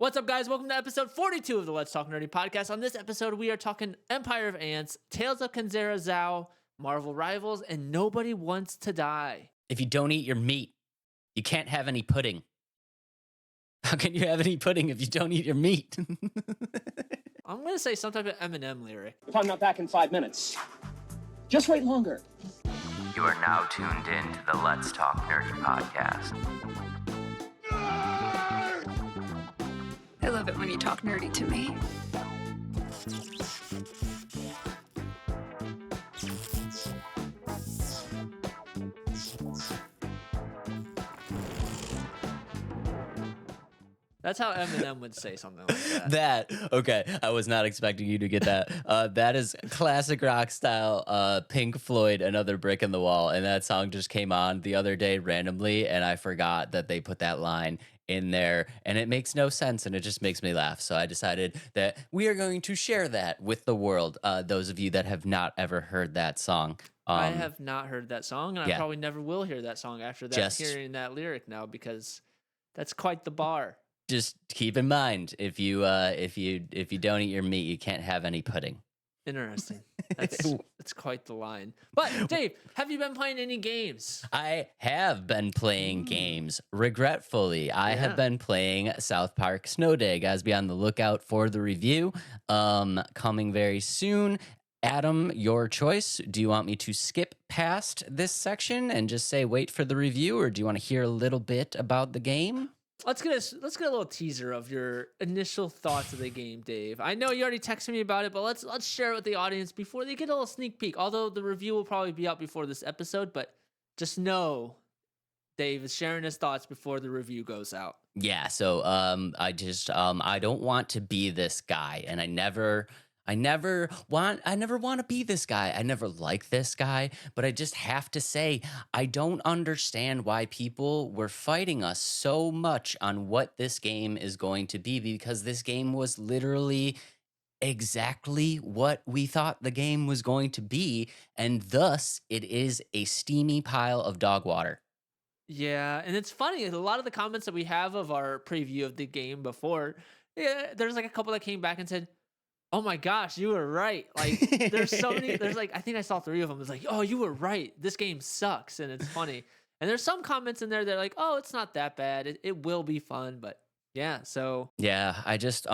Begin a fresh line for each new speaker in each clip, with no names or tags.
What's up, guys? Welcome to episode 42 of the Let's Talk Nerdy podcast. On this episode, we are talking Empire of Ants, Tales of Kenzera Zhao, Marvel Rivals, and Nobody Wants to Die.
If you don't eat your meat, you can't have any pudding. How can you have any pudding if you don't eat your meat?
I'm going to say some type of Eminem lyric.
If I'm not back in 5 minutes, just wait longer.
You are now tuned in to the Let's Talk Nerdy podcast.
I love it when you talk nerdy to me.
That's how Eminem would say something like that.
Okay. I was not expecting you to get that. That is classic rock style, Pink Floyd, Another Brick in the Wall. And that song just came on the other day randomly, and I forgot that they put that line in there, and it makes no sense, and it just makes me laugh. So I decided that we are going to share that with the world, those of you that have not ever heard that song.
I have not heard that song, and
yeah.
I probably never will hear that song after that, hearing that lyric now, because that's quite the bar.
Just keep in mind, if you don't eat your meat, you can't have any pudding.
Interesting. That's quite the line. But Dave, have you been playing any games?
I have been playing games. Regretfully, I have been playing South Park Snow Day. Guys, be on the lookout for the review coming very soon. Adam, your choice. Do you want me to skip past this section and just say wait for the review, or do you want to hear a little bit about the game?
Let's get a little teaser of your initial thoughts of the game, Dave. I know you already texted me about it, but let's share it with the audience before they get a little sneak peek. Although the review will probably be out before this episode, but just know Dave is sharing his thoughts before the review goes out.
Yeah, so I don't want to be this guy, and I never want to be this guy. I never like this guy, but I just have to say, I don't understand why people were fighting us so much on what this game is going to be, because this game was literally exactly what we thought the game was going to be, and thus it is a steamy pile of dog water.
Yeah, and it's funny, a lot of the comments that we have of our preview of the game before, there's like a couple that came back and said, oh my gosh, you were right. Like, there's so many, I think I saw 3 of them. It's like, oh, you were right. This game sucks. And it's funny. And there's some comments in there that are like, oh, it's not that bad. It will be fun. But yeah, so.
Yeah, I just,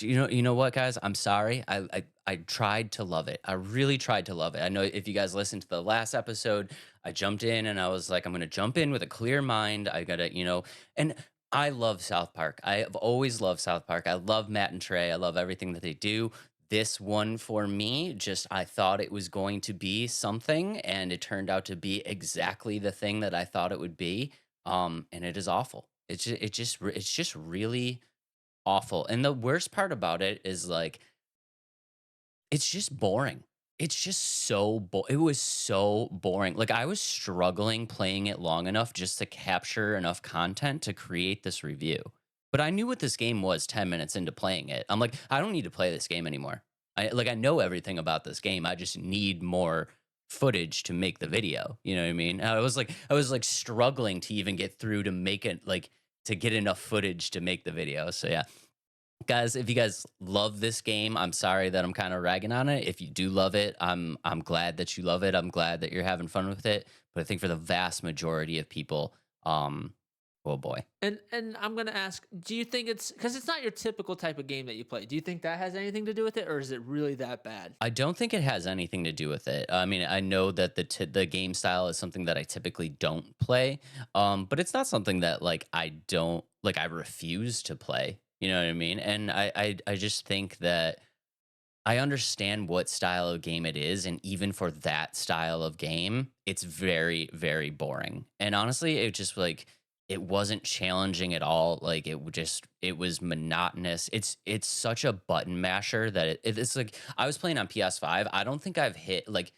you know what, guys? I'm sorry. I tried to love it. I really tried to love it. I know if you guys listened to the last episode, I jumped in and I was like, I'm going to jump in with a clear mind. I got to, and I love South Park. I have always loved South Park. I love Matt and Trey. I love everything that they do. This one for me, I thought it was going to be something, and it turned out to be exactly the thing that I thought it would be. And it is awful. It's just really awful. And the worst part about it is, like, it's just boring. It's just so it was so boring. Like, I was struggling playing it long enough just to capture enough content to create this review. But I knew what this game was 10 minutes into playing it. I'm like, I don't need to play this game anymore. I know everything about this game. I just need more footage to make the video. You know what I mean? I was like struggling to even get through to make it, like, to get enough footage to make the video. So yeah. Guys, if you guys love this game, I'm sorry that I'm kind of ragging on it. If you do love it, I'm glad that you love it. I'm glad that you're having fun with it. But I think for the vast majority of people, oh boy.
And I'm gonna ask, do you think because it's not your typical type of game that you play? Do you think that has anything to do with it, or is it really that bad?
I don't think it has anything to do with it. I mean, I know that the game style is something that I typically don't play, but it's not something that, like, I refuse to play. You know what I mean? And I just think that I understand what style of game it is. And even for that style of game, it's very, very boring. And honestly, it just, like, it wasn't challenging at all. Like, it was monotonous. It's such a button masher that it's like, I was playing on PS5. I don't think I've hit, like,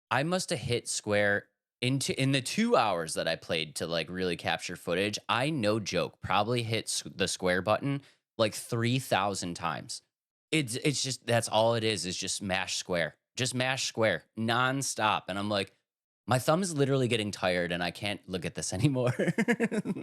I must have hit square in the 2 hours that I played to, like, really capture footage. I, no joke, probably hit the square button like 3,000 times. It's just, that's all it is just mash square nonstop. And I'm like, My thumb is literally getting tired, and I can't look at this anymore.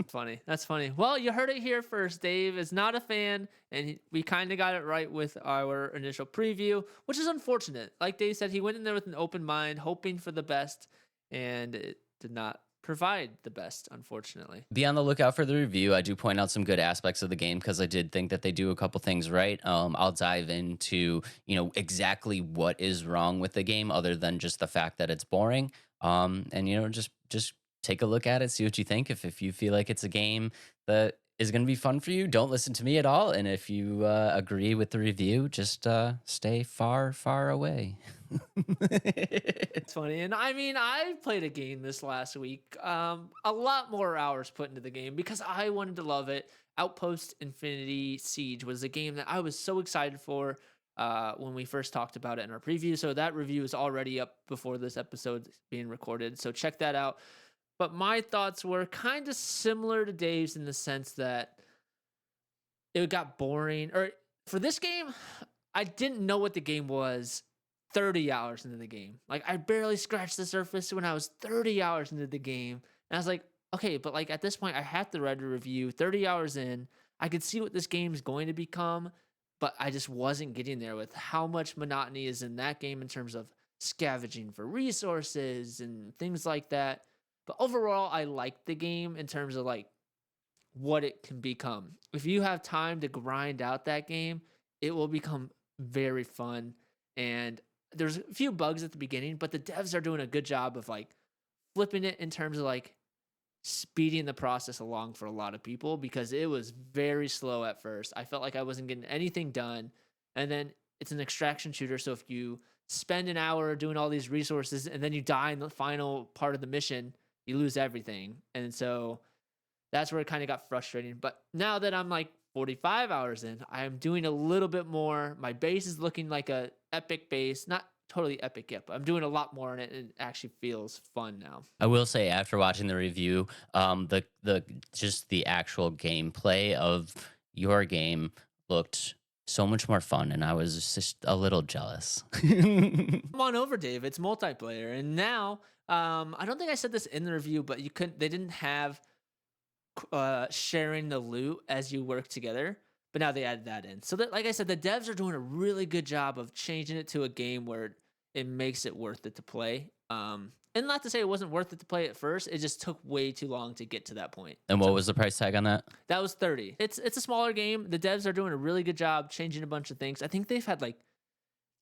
Funny. That's funny. Well, you heard it here first. Dave is not a fan, and we kind of got it right with our initial preview, which is unfortunate. Like Dave said, he went in there with an open mind, hoping for the best, and it did not provide the best, unfortunately.
Be on the lookout for the review. I do point out some good aspects of the game because I did think that they do a couple things right. I'll dive into exactly what is wrong with the game, other than just the fact that it's boring. And just take a look at it, see what you think. If you feel like it's a game that is going to be fun for you, don't listen to me at all. And if you agree with the review, just stay far, far away.
It's funny. And I mean, I played a game this last week. A lot more hours put into the game because I wanted to love it. Outpost Infinity Siege was a game that I was so excited for when we first talked about it in our preview. So that review is already up before this episode being recorded. So check that out. But my thoughts were kind of similar to Dave's in the sense that it got boring. Or for this game, I didn't know what the game was 30 hours into the game. Like, I barely scratched the surface when I was 30 hours into the game. And I was like, okay, but like at this point, I have to read a review 30 hours in. I could see what this game is going to become, but I just wasn't getting there with how much monotony is in that game in terms of scavenging for resources and things like that. But overall, I like the game in terms of like what it can become. If you have time to grind out that game, it will become very fun. And there's a few bugs at the beginning, but the devs are doing a good job of like flipping it in terms of like speeding the process along for a lot of people because it was very slow at first. I felt like I wasn't getting anything done. And then it's an extraction shooter. So if you spend an hour doing all these resources and then you die in the final part of the mission, you lose everything. And so that's where it kind of got frustrating. But now that I'm like 45 hours in, I'm doing a little bit more. My base is looking like a epic base, not totally epic yet, but I'm doing a lot more in it, and it actually feels fun now.
I will say, after watching the review, the actual gameplay of your game looked so much more fun, and I was just a little jealous.
Come on over, Dave. It's multiplayer, and now I don't think I said this in the review, but they didn't have sharing the loot as you work together, but now they added that in. So that, like I said, the devs are doing a really good job of changing it to a game where it makes it worth it to play. And not to say it wasn't worth it to play at first, it just took way too long to get to that point.
And what was the price tag on that?
That was 30. It's a smaller game. The devs are doing a really good job changing a bunch of things. I think they've had like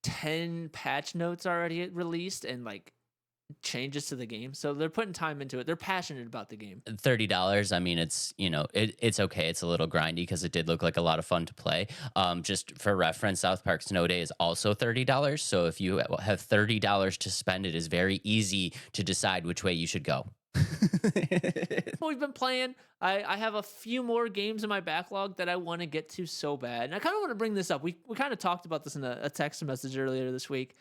10 patch notes already released and like changes to the game. So they're putting time into it. They're passionate about the game.
$30. I mean, it's it's okay. It's a little grindy because it did look like a lot of fun to play. Just for reference, South Park Snow Day is also $30. So if you have $30 to spend, it is very easy to decide which way you should go.
We've been playing. I have a few more games in my backlog that I want to get to so bad. And I kind of want to bring this up. We kind of talked about this in a text message earlier this week.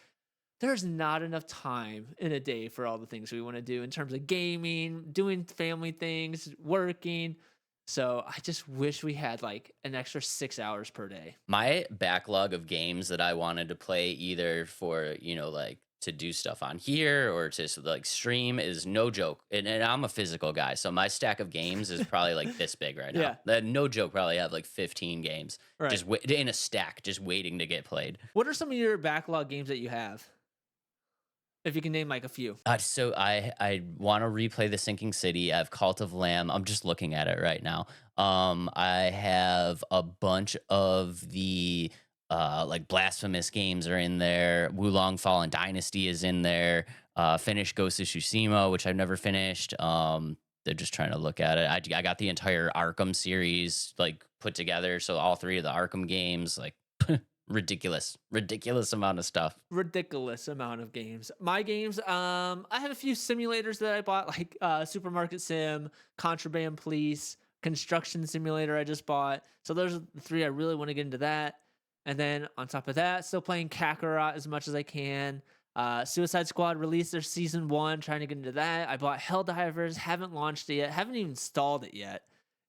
There's not enough time in a day for all the things we want to do in terms of gaming, doing family things, working. So I just wish we had like an extra 6 hours per day.
My backlog of games that I wanted to play, either for, like to do stuff on here or to like stream, is no joke. And I'm a physical guy, so my stack of games is probably like this big right now.
Yeah.
No joke, probably have like 15 games just in a stack, just waiting to get played.
What are some of your backlog games that you have? If you can name like a few.
So I want to replay The Sinking City. I have Cult of Lamb. I'm just looking at it right now. I have a bunch of the like blasphemous games are in there. Wulong Fallen Dynasty is in there. Finished Ghost of Tsushima, which I've never finished. They're just trying to look at it. I got the entire Arkham series like put together. So all 3 of the Arkham games, like ridiculous amount of stuff.
Ridiculous amount of games. My games, I have a few simulators that I bought, like Supermarket Sim, Contraband Police, Construction Simulator I just bought. So those are the 3 I really want to get into that. And then on top of that, still playing Kakarot as much as I can. Suicide Squad released their season 1, trying to get into that. I bought Helldivers, haven't launched it yet, haven't even installed it yet.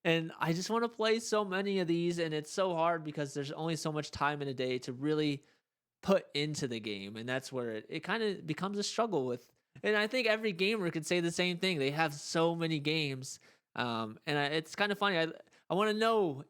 And I just want to play so many of these, and it's so hard because there's only so much time in a day to really put into the game. And that's where it kind of becomes a struggle with And I think every gamer could say the same thing. They have so many games, it's kind of funny. I want to know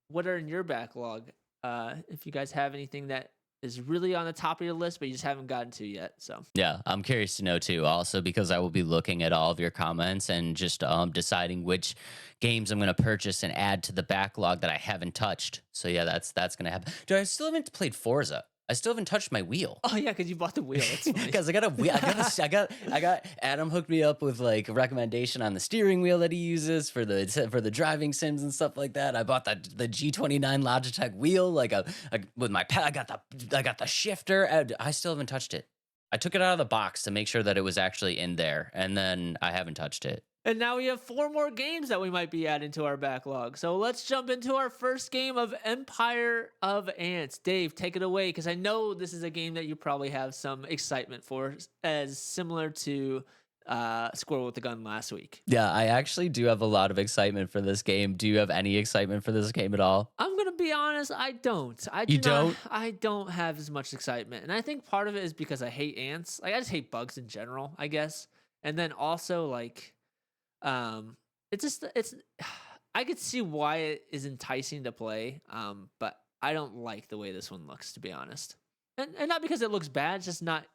what are in your backlog. If you guys have anything that is really on the top of your list, but you just haven't gotten to yet. So
Yeah, I'm curious to know too. Also, because I will be looking at all of your comments and just deciding which games I'm going to purchase and add to the backlog that I haven't touched. So yeah, that's going to happen. Dude, I still haven't played Forza. I still haven't touched my wheel.
oh yeah, because you bought the wheel. That's funny.
Because I got a wheel. I got Adam hooked me up with like a recommendation on the steering wheel that he uses for the driving sims and stuff like that. I bought the G29 Logitech wheel with my pad. I got the shifter. I still haven't touched it. I took it out of the box to make sure that it was actually in there, and then I haven't touched it.
And now we have 4 more games that we might be adding to our backlog. So let's jump into our first game of Empire of Ants. Dave, take it away, because I know this is a game that you probably have some excitement for, as similar to Squirrel with the Gun last week.
Yeah, I actually do have a lot of excitement for this game. Do you have any excitement for this game at all?
I'm gonna be honest, I don't. I don't have as much excitement, and I think part of it is because I hate ants. Like I just hate bugs in general, I guess. And then also like, it's I could see why it is enticing to play, but I don't like the way this one looks, to be honest. And not because it looks bad, it's just not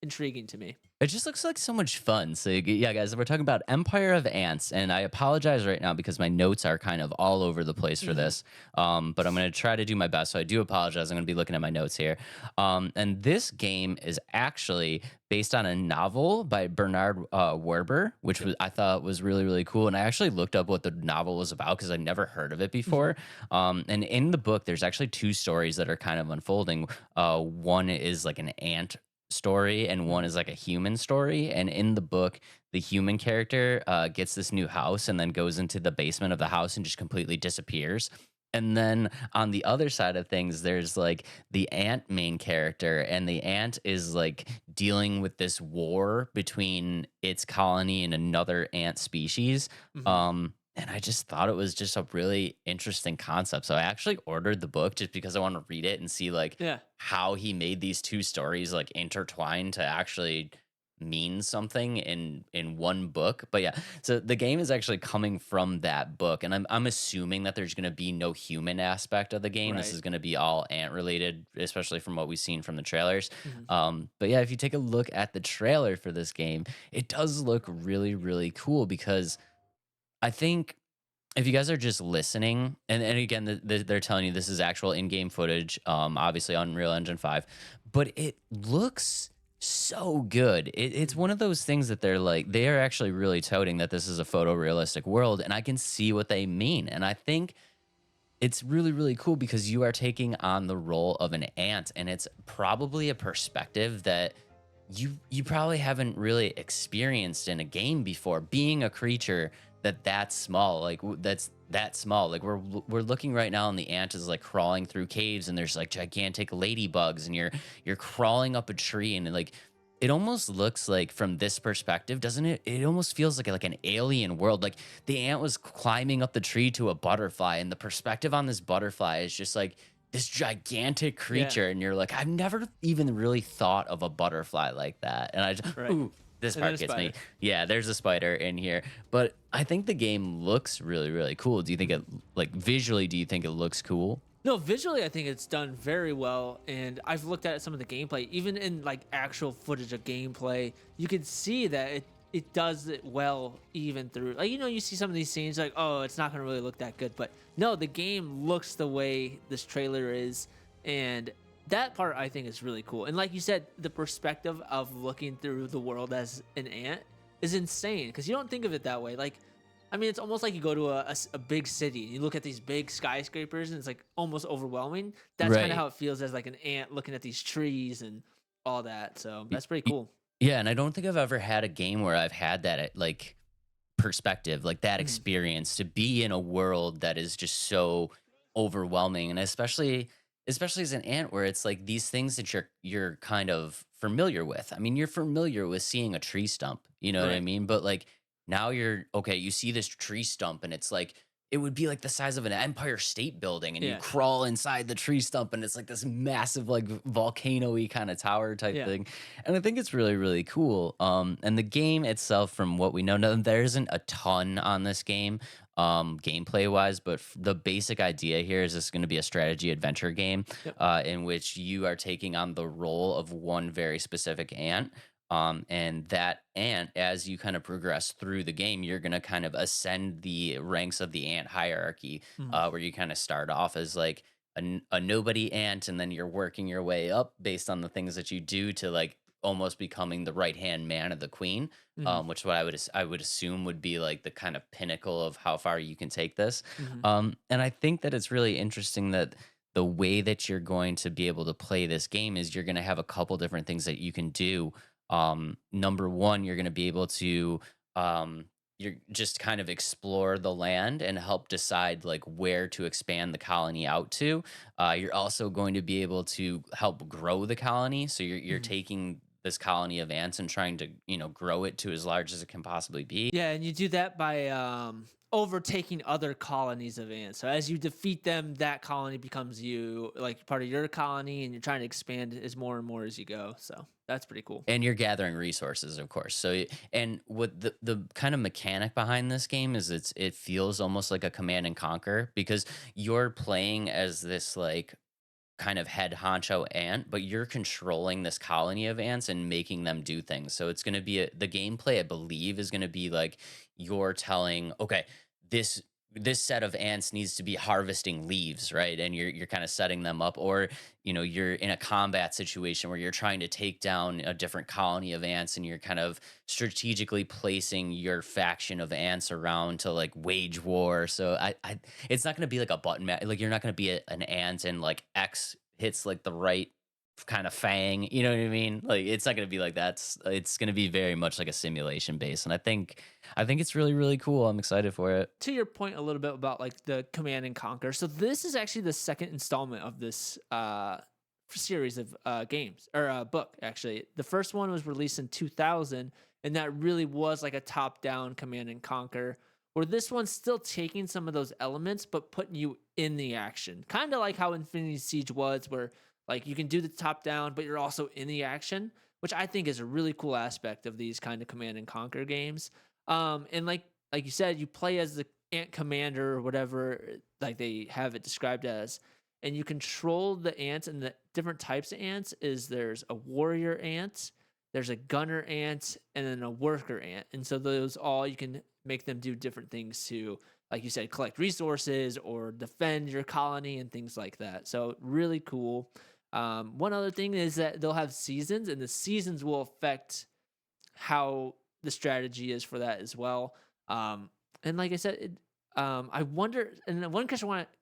intriguing to me.
It just looks like so much fun. So yeah, guys, we're talking about Empire of Ants, and I apologize right now because my notes are kind of all over the place for this. But I'm going to try to do my best. So I do apologize. I'm going to be looking at my notes here. And this game is actually based on a novel by Bernard Werber, which I thought was really, really cool. And I actually looked up what the novel was about because I'd never heard of it before. And in the book, there's actually 2 stories that are kind of unfolding. One is like an ant story and one is like a human story, and in the book the human character gets this new house and then goes into the basement of the house and just completely disappears. And then on the other side of things there's like the ant main character, and the ant is like dealing with this war between its colony and another ant species. And I just thought it was just a really interesting concept. So I actually ordered the book just because I want to read it and see like
Yeah.
how he made these 2 stories like intertwine to actually mean something in one book. But yeah, so the game is actually coming from that book, and I'm assuming that there's going to be no human aspect of the game. This
Right.
is going to be all ant related, especially from what we've seen from the trailers.
Mhm.
But yeah, if you take a look at the trailer for this game, it does look really, really cool because I think if you guys are just listening, and again, they're telling you this is actual in-game footage, obviously on Unreal Engine 5, but it looks so good. It's one of those things that they are actually really touting that this is a photorealistic world, and I can see what they mean. And I think it's really, really cool because you are taking on the role of an ant, and it's probably a perspective that you probably haven't really experienced in a game before, being a creature that's small, that's that small. Like we're looking right now and the ant is like crawling through caves, and there's like gigantic ladybugs, and you're crawling up a tree, and like it almost looks like from this perspective, doesn't it? It almost feels like an alien world. Like the ant was climbing up the tree to a butterfly, and the perspective on this butterfly is just like this gigantic creature, and you're like, I've never even really thought of a butterfly like that. And I just
Right.
ooh, this
And then
part
a
gets me.
spider.
Yeah, there's a spider in here. But I think the game looks really, really cool. Do you think it, like visually, do you think it looks cool?
No, visually, I think it's done very well, and I've looked at some of the gameplay. Even in like actual footage of gameplay, you can see that it does it well, even through like you see some of these scenes like, oh, it's not gonna really look that good, but no, the game looks the way this trailer is, and that part I think is really cool. And like you said, the perspective of looking through the world as an ant is insane because you don't think of it that way. Like, I mean, it's almost like you go to a big city and you look at these big skyscrapers and it's like almost overwhelming. That's kind
Right.
of how it feels as like an ant looking at these trees and all that. So that's pretty
Y-
cool.
Yeah, and I don't think I've ever had a game where I've had that like perspective, like that
Mhm.
experience to be in a world that is just so overwhelming, and especially as an ant where it's like these things that you're kind of familiar with. I mean, you're familiar with seeing a tree stump, you know what I
Right.
mean? But like now you're okay, you see this tree stump and it's like it would be like the size of an Empire State Building, and you
Yeah.
crawl inside the tree stump, and it's like this massive, like volcano-y kind of tower type
Yeah.
thing. And I think it's really, really cool. And the game itself, from what we know, no, there isn't a ton on this game, gameplay wise, but the basic idea here is this going to be a strategy adventure game,
Yep.
in which you are taking on the role of one very specific ant. And that ant, as you kind of progress through the game, you're going to kind of ascend the ranks of the ant hierarchy,
Mhm.
where you kind of start off as like a nobody ant, and then you're working your way up based on the things that you do to like almost becoming the right hand man of the queen,
Mhm.
which what I would assume would be like the kind of pinnacle of how far you can take this.
Mhm.
And I think that it's really interesting that the way that you're going to be able to play this game is you're going to have a couple different things that you can do. Number one, you're going to be able to um, you're just kind of explore the land and help decide like where to expand the colony out to. You're also going to be able to help grow the colony. So you're
Mhm.
taking this colony of ants and trying to grow it to as large as it can possibly be.
Yeah, and you do that by overtaking other colonies of ants. So as you defeat them, that colony becomes you, like part of your colony, and you're trying to expand as more and more as you go. So that's pretty cool.
And you're gathering resources, of course. So and what the kind of mechanic behind this game is, it feels almost like a command and conquer, because you're playing as this like kind of head honcho ant, but you're controlling this colony of ants and making them do things. So it's going to be the gameplay, I believe, is going to be like you're telling, okay, this this set of ants needs to be harvesting leaves, right? And you're kind of setting them up, or you're in a combat situation where you're trying to take down a different colony of ants, and you're kind of strategically placing your faction of ants around to like wage war. So it's not going to be like a button like you're not going to be an ant and like X hits like the right kind of fang, you know what I mean? Like it's not going to be like that. It's going to be very much like a simulation base, and I think it's really, really cool. I'm excited for it.
To your point a little bit about like the command and conquer. So this is actually the second installment of this series of games or book. Actually, the first one was released in 2000, and that really was like a top-down command and conquer. Where this one's still taking some of those elements but putting you in the action, kind of like how Infinity Siege was, where like you can do the top-down, but you're also in the action, which I think is a really cool aspect of these kind of command and conquer games. And like you said, you play as the ant commander or whatever, like they have it described as, and you control the ants. And the different types of ants is there's a warrior ant, there's a gunner ant, and then a worker ant. And so those all you can make them do different things to, like you said, collect resources or defend your colony and things like that. So really cool. One other thing is that they'll have seasons, and the seasons will affect how the strategy is for that as well. Um, and like I said, I wonder. And then one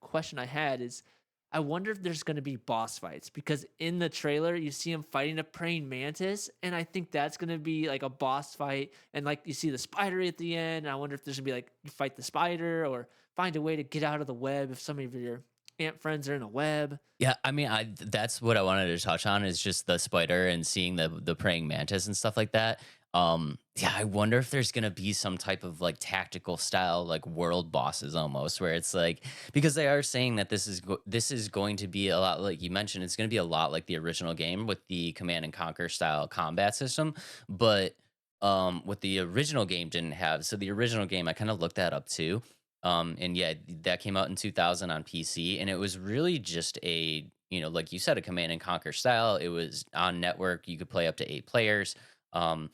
question I had is, I wonder if there's going to be boss fights, because in the trailer you see him fighting a praying mantis, and I think that's going to be like a boss fight. And like you see the spider at the end, and I wonder if there's going to be like you fight the spider or find a way to get out of the web if some of your ant friends are in a web.
Yeah, I mean, that's what I wanted to touch on, is just the spider and seeing the praying mantis and stuff like that. Yeah, I wonder if there's gonna be some type of like tactical style like world bosses almost, where it's like, because they are saying that this is going to be a lot like you mentioned, it's going to be a lot like the original game with the command and conquer style combat system, but what the original game didn't have. So the original game, I kind of looked that up too. And yeah, that came out in 2000 on PC, and it was really just like you said, a command and conquer style. It was on network. You could play up to 8 players. Um,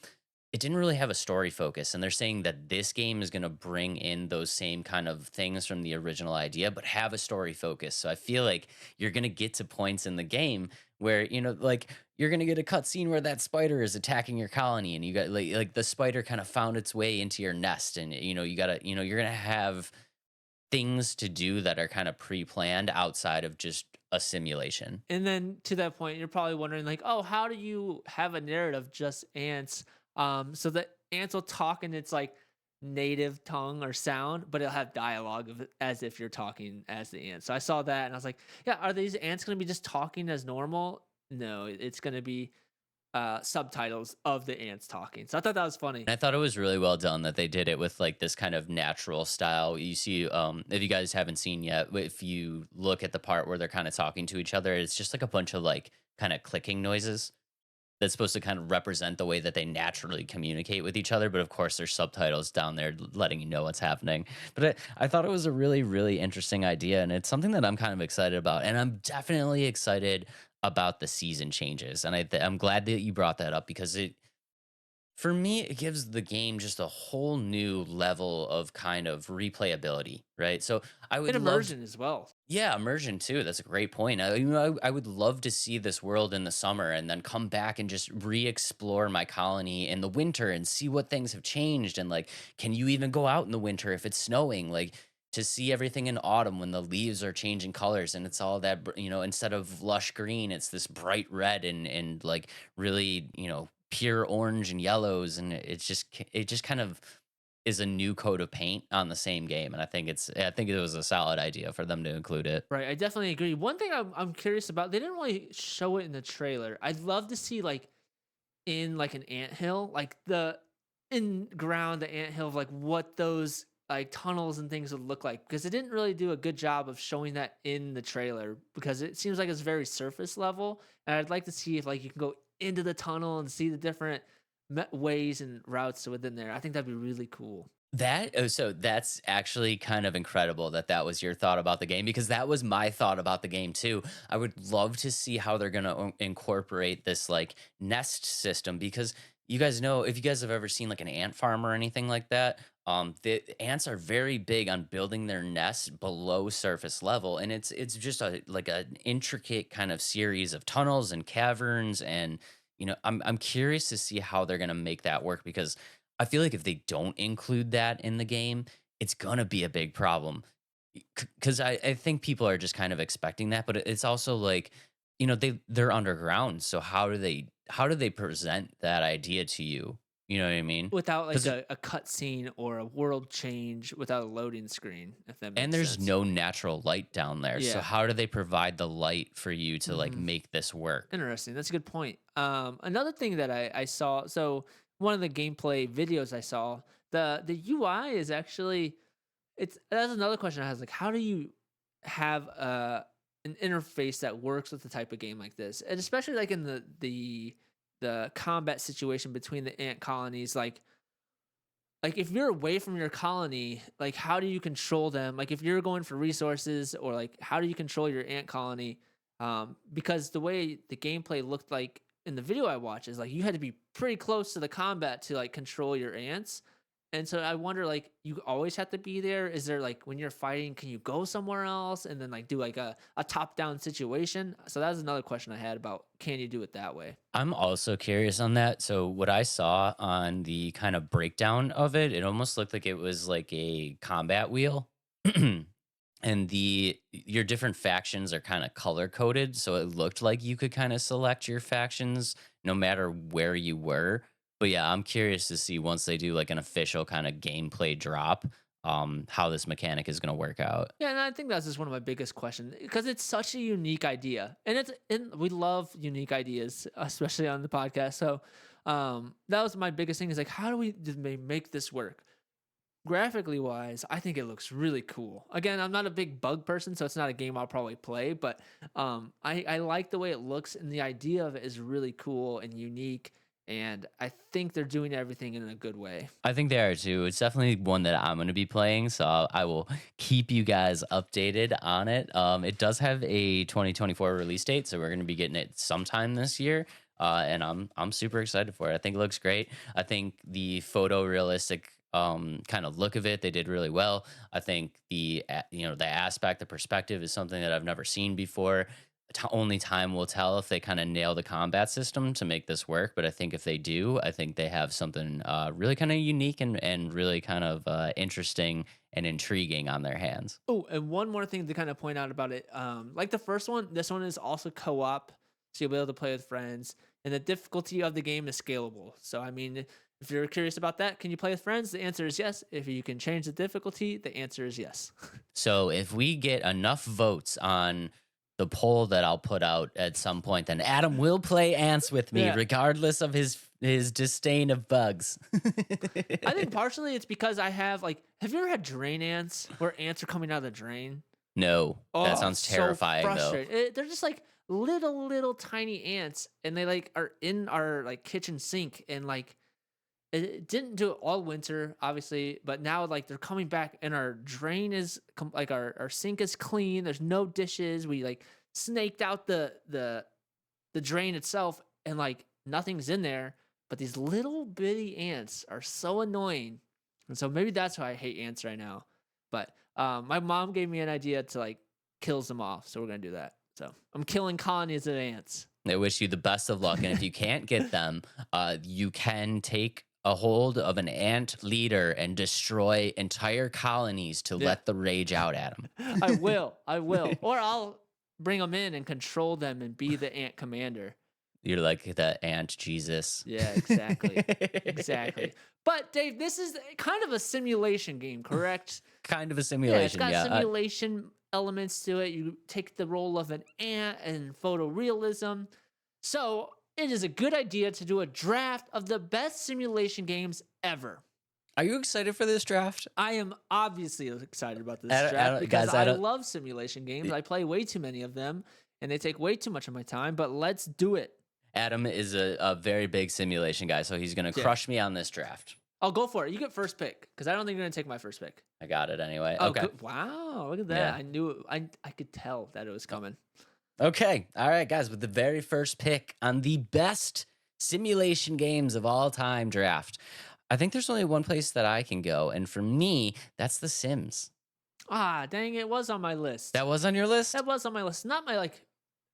it didn't really have a story focus, and they're saying that this game is going to bring in those same kind of things from the original idea, but have a story focus. So I feel like you're going to get to points in the game where like you're going to get a cutscene where that spider is attacking your colony, and you got like the spider kind of found its way into your nest, and you got to you're going to have things to do that are kind of pre-planned outside of just a simulation.
And then to that point, you're probably wondering, like, oh, how do you have a narrative just ants? So the ants will talk in its like native tongue or sound, but it'll have dialogue as if you're talking as the ants. So I saw that and I was like, yeah, are these ants going to be just talking as normal? No, it's going to be subtitles of the ants talking. So I thought that was funny.
And I thought it was really well done that they did it with like this kind of natural style. You see, if you guys haven't seen yet, if you look at the part where they're kind of talking to each other, it's just like a bunch of like kind of clicking noises that's supposed to kind of represent the way that they naturally communicate with each other. But of course, there's subtitles down there letting you know what's happening. But I thought it was a really, really interesting idea. And it's something that I'm kind of excited about. And I'm definitely excited about the season changes. And I'm glad that you brought that up because for me, it gives the game just a whole new level of kind of replayability, right? So I
And
would love
immersion as well.
yeah, immersion too. That's a great point. I would love to see this world in the summer and then come back and just re-explore my colony in the winter and see what things have changed. And like, can you even go out in the winter if it's snowing? Like to see everything in autumn when the leaves are changing colors and it's all that, instead of lush green, it's this bright red and like really, pure orange and yellows. And it just kind of is a new coat of paint on the same game, and I think it was a solid idea for them to include it.
Right, I definitely agree. One thing I'm curious about, they didn't really show it in the trailer. I'd love to see like in like an anthill, like the in ground the anthill of like what those like tunnels and things would look like because it didn't really do a good job of showing that in the trailer because it seems like it's very surface level, and I'd like to see if like you can go into the tunnel and see the different ways and routes within there. I think that'd be really cool.
So that's actually kind of incredible that that was your thought about the game because that was my thought about the game too. I would love to see how they're going to incorporate this like nest system because you guys know if you guys have ever seen like an ant farm or anything like that, the ants are very big on building their nests below surface level, and it's just a like an intricate kind of series of tunnels and caverns, and I'm curious to see how they're going to make that work because I feel like if they don't include that in the game, it's gonna be a big problem. Because I think people are just kind of expecting that, but it's also like, they're underground. So how do they present that idea to you? You know what I mean?
Without like
'Cause
a cut scene or a world change without a loading screen, if that
and
makes
there's
sense.
no natural light down there. So
Yeah.
how do they provide the light for you to like
Mhm.
make this work?
Interesting. That's a good point. Another thing that I saw, so one of the gameplay videos I saw, the UI is actually that's another question I was like, how do you have an interface that works with the type of game like this? And especially like in the combat situation between the ant colonies, like if you're away from your colony, like how do you control them? Like if you're going for resources or like how do you control your ant colony? Because the way the gameplay looked like in the video I watched is like you had to be pretty close to the combat to like control your ants. And so I wonder, like, you always have to be there. Is there like when you're fighting, can you go somewhere else and then like do like a top down situation? So that was another question I had about can you do it that way?
I'm also curious on that. So what I saw on the kind of breakdown of it, it almost looked like it was like a combat wheel. And the your different factions are kind of color coded, so it looked like you could kind of select your factions no matter where you were. But yeah, I'm curious to see once they do like an official kind of gameplay drop, how this mechanic is going to work out.
Yeah, and I think that's just one of my biggest questions because it's such a unique idea, and we love unique ideas, especially on the podcast. So that was my biggest thing is like, how do we make this work? Graphically wise, I think it looks really cool. Again, I'm not a big bug person, so it's not a game I'll probably play, but I like the way it looks, and the idea of it is really cool and unique. And I think they're doing everything in a good way.
I think they are too. It's definitely one that I'm going to be playing, so I will keep you guys updated on it. It does have a 2024 release date, so we're going to be getting it sometime this year. And I'm super excited for it. I think it looks great. I think the photorealistic kind of look of it, they did really well. I think the aspect, the perspective is something that I've never seen before. Only time will tell if they kind of nail the combat system to make this work. But I think if they do, I think they have something really kind of unique and really kind of interesting and intriguing on their hands.
Oh, and one more thing to kind of point out about it. Like the first one, this one is also co-op, so you'll be able to play with friends. And the difficulty of the game is scalable. So I mean, if you're curious about that, can you play with friends? The answer is yes. If you can change the difficulty, the answer is yes.
So if we get enough votes on the poll that I'll put out at some point, then Adam will play ants with me,
Yeah.
regardless of his disdain of bugs.
I think partially it's because I have like, have you ever had drain ants where ants are coming out of the drain?
No, that
Oh,
sounds
it's so
terrifying though.
frustrating. They're just like little tiny ants, and they like are in our like kitchen sink, and like it didn't do it all winter, obviously, but now like they're coming back, and our drain is like our sink is clean. There's no dishes. We like snaked out the drain itself, and like nothing's in there. But these little bitty ants are so annoying, and so maybe that's why I hate ants right now. But my mom gave me an idea to like kill them off, so we're gonna do that. So I'm killing colonies of ants.
I wish you the best of luck, and if you can't get them, you can take a hold of an ant leader and destroy entire colonies to
Yeah.
let the rage out at them.
I will, or I'll bring them in and control them and be the ant commander.
You're like the ant Jesus.
Yeah, exactly, exactly. But Dave, this is kind of a simulation game, correct?
Kind of a
Yeah, it's
simulation,
got
yeah.
simulation elements to it. You take the role of an ant and photorealism. So it is a good idea to do a draft of the best simulation games ever.
Are you excited for this draft?
I am obviously excited about this
I
draft
don't-
because
guys,
I,
I don't-
love simulation games. I play way too many of them, and they take way too much of my time, but let's do it.
Adam is a very big simulation guy, so he's going to
Yeah.
crush me on this draft.
I'll go for it. You get first pick because I don't think you're going to take my first pick.
I got it anyway.
Oh,
Okay.
good. Wow, look at that.
Yeah.
I knew it. I could tell that it was coming.
Okay. All right, guys, with the very first pick on the best simulation games of all time draft. I think there's only one place that I can go, and for me, that's The Sims.
Ah, dang, it was on my list.
That was on your list?
That was on my list. Not my like.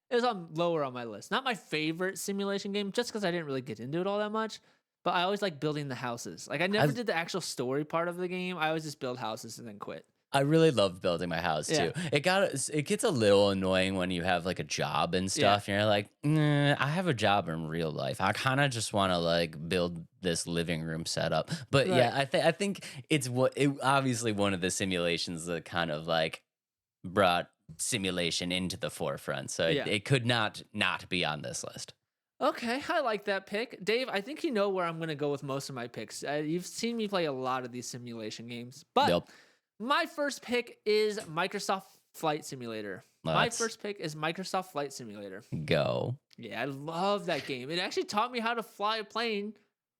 It was on lower on my list. Not my favorite simulation game, just because I didn't really get into it all that much. But I always like building the houses. Like I never
I've-
did the actual story part of the game. I always just build houses and then quit.
I really love building my house
Yeah.
too. It gets a little annoying when you have like a job and stuff. And you're like, nah, I have a job in real life. I kind of just want to like build this living room setup. But yeah, I think it's obviously one of the simulations that kind of like brought simulation into the forefront. So
Yeah.
it could not be on this list.
Okay, I like that pick, Dave. I think you know where I'm gonna go with most of my picks. You've seen me play a lot of these simulation games, but
Yep.
my first pick is Microsoft Flight Simulator.
Well,
My
that's-
first pick is Microsoft Flight Simulator.
Go.
Yeah, I love that game. It actually taught me how to fly a plane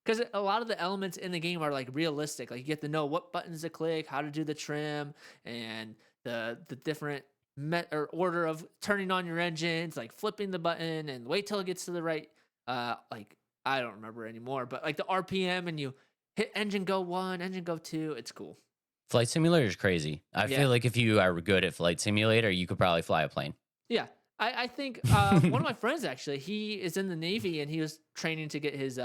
because a lot of the elements in the game are like realistic. Like you get to know what buttons to click, how to do the trim, and the different or order of turning on your engines, like flipping the button and wait till it gets to the right. Like I don't remember anymore, but like the RPM, and you hit engine go 1, engine go 2. It's cool.
Flight Simulator is crazy. I
Yeah.
feel like if you are good at Flight Simulator, you could probably fly a plane.
Yeah, I think one of my friends actually, he is in the Navy and he was training to get his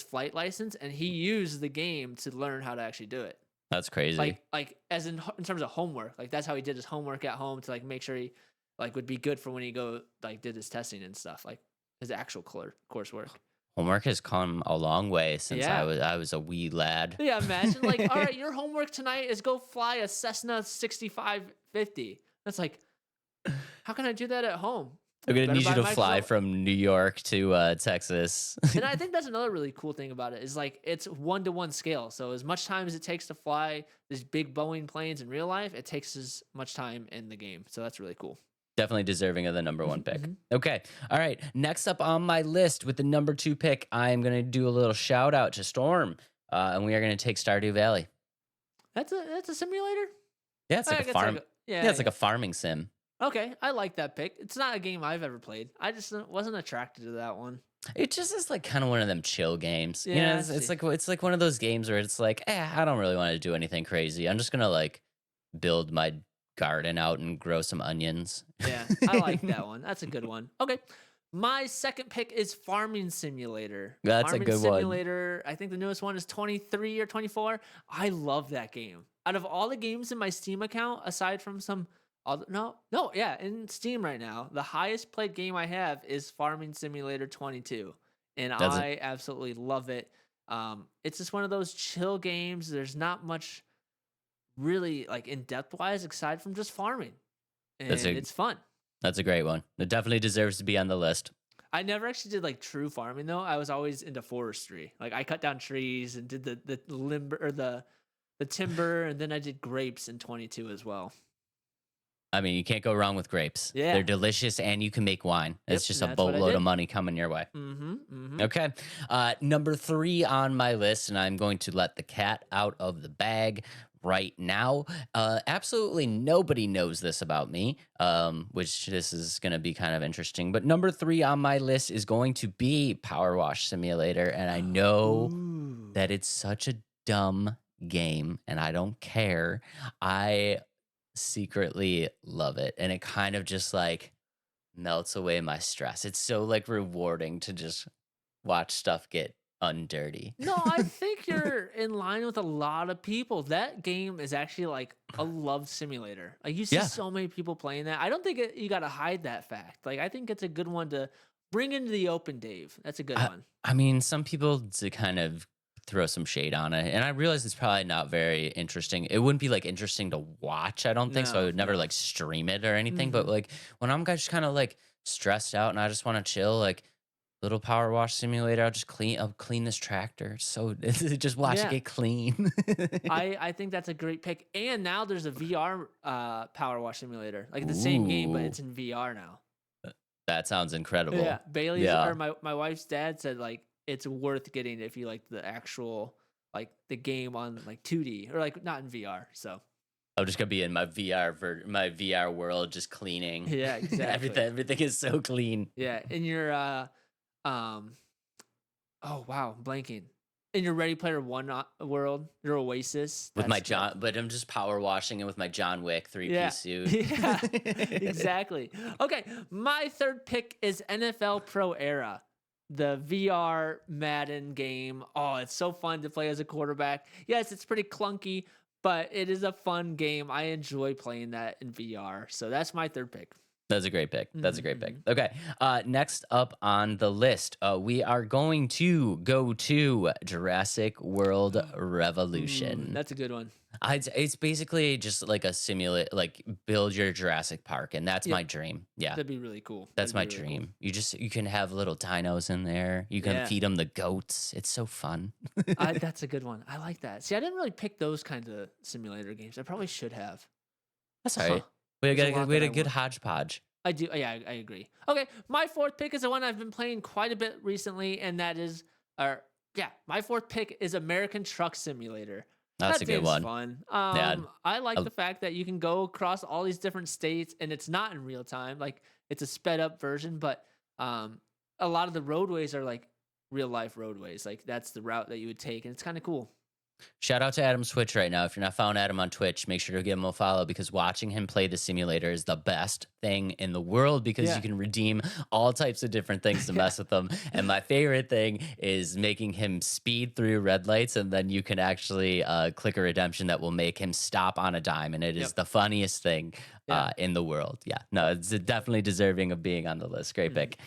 flight license, and he used the game to learn how to actually do it.
That's crazy.
Like as in terms of homework, like that's how he did his homework at home to like make sure he like would be good for when he did his testing and stuff, like his actual coursework.
Homework has come a long way since
Yeah.
I was a wee lad.
Yeah, imagine like, all right, your homework tonight is go fly a Cessna 6550. That's like, how can I do that at home?
I'm gonna
Better
need you
buy
to
my
fly
phone.
from New York to Texas.
And I think that's another really cool thing about it is like it's 1-to-1 scale. So as much time as it takes to fly these big Boeing planes in real life, it takes as much time in the game. So that's really cool.
Definitely deserving of the number one pick.
Mhm.
Okay. All right. Next up on my list with the number 2 pick, I am gonna do a little shout out to Storm. And we are gonna take Stardew Valley.
That's a simulator?
Yeah, it's
I
like a
guess
farm.
like
Yeah, it's like a farming sim.
Okay, I like that pick. It's not a game I've ever played. I just wasn't attracted to that one.
It just is like kind of one of them chill games. You
Yeah,
know,
I
it's
see.
like one of those games where it's like, I don't really want to do anything crazy. I'm just gonna like build my garden out and grow some onions.
Yeah, I like that one. That's a good one. Okay. My second pick is Farming Simulator.
That's a
Farming
good one.
Simulator. I think the newest one is 23 or 24. I love that game. Out of all the games in my Steam account, aside from some other, in Steam right now, the highest played game I have is Farming Simulator 22, and I absolutely love it. It's just one of those chill games. There's not much really like in depth wise aside from just farming, and
That's a-
it's fun.
That's a great one. It definitely deserves to be on the list.
I never actually did like true farming though. I was always into forestry. Like I cut down trees and did the limber or the timber, and then I did grapes in 22 as well.
I mean, you can't go wrong with grapes.
Yeah.
They're delicious and you can make wine.
Yep,
It's just
and
a
that's what I
boatload of
did.
money coming your way.
Mm-hmm. Mm-hmm.
Okay. Number 3 on my list, and I'm going to let the cat out of the bag right now. Absolutely nobody knows this about me, which this is going to be kind of interesting. But number 3 on my list is going to be Power Wash Simulator. And I know
Ooh.
that it's such a dumb game, and I don't care. I secretly love it. And it kind of just like melts away my stress. It's so like rewarding to just watch stuff get undirty.
No, I think you're in line with a lot of people. That game is actually like a love simulator. Like you see
Yeah.
so many people playing that. I don't think you got to hide that fact. Like I think it's a good one to bring into the open, Dave. That's a good one.
I mean, some people to kind of throw some shade on it, and I realize it's probably not very interesting. It wouldn't be like interesting to watch, I don't think. So I
No,
would never
no.
like stream it or anything. But
Mhm.
like when I'm just kind of like stressed out and I just want to chill, like little power wash simulator, I'll clean this tractor. So just watch it
Yeah.
get clean.
I think that's a great pick. And now there's a VR power wash simulator. Like the same game, but
Ooh.
it's in VR now.
That sounds incredible.
Yeah. Bailey's
Yeah.
or my wife's dad said like it's worth getting if you like the actual like the game on like 2D or like not in VR. So
I'm just gonna be in my my VR world, just cleaning.
yeah, exactly.
Everything is so clean.
Yeah. In your oh wow, I'm blanking. In your Ready Player One world, your Oasis.
With my
that's
John, but I'm just power washing it with my John Wick 3-piece
Yeah.
suit.
Yeah. Exactly. Okay. My third pick is NFL Pro Era, the VR Madden game. Oh, it's so fun to play as a quarterback. Yes, it's pretty clunky, but it is a fun game. I enjoy playing that in VR. So that's my third pick.
That's a great pick. That's a great
Mm-hmm.
pick. Okay. Next up on the list, we are going to go to Jurassic World Revolution.
That's a good one.
It's basically just like a simulate, like build your Jurassic Park, and that's
Yeah.
my dream. Yeah.
That'd be really cool.
That's my
That'd be really
dream. You can have little dinos in there. You can
Yeah.
feed them the goats. It's so fun.
cool. That's a good one. I like that. See, I didn't really pick those kinds of simulator games. I probably should have.
That's all right.
Huh.
We
There's a
had
lot that
a
I
good
want.
hodgepodge.
I do. Yeah, I agree. Okay, my fourth pick is the one I've been playing quite a bit recently, and that is, my fourth pick is American Truck Simulator.
That's
That
a good
game's
one.
fun.
Yeah.
I like
I-
the fact that you can go across all these different states, and it's not in real time. Like it's a sped up version, but a lot of the roadways are like real life roadways. Like that's the route that you would take, and it's kind of cool.
Shout out to Adam's Twitch right now. If you're not following Adam on Twitch, make sure to give him a follow because watching him play the simulator is the best thing in the world because
Yeah.
you can redeem all types of different things to mess with them. And my favorite thing is making him speed through red lights and then you can actually click a redemption that will make him stop on a dime. And it is
Yep.
the funniest thing
Yeah.
in the world. Yeah, no, it's definitely deserving of being on the list. Great
Mm-hmm.
pick.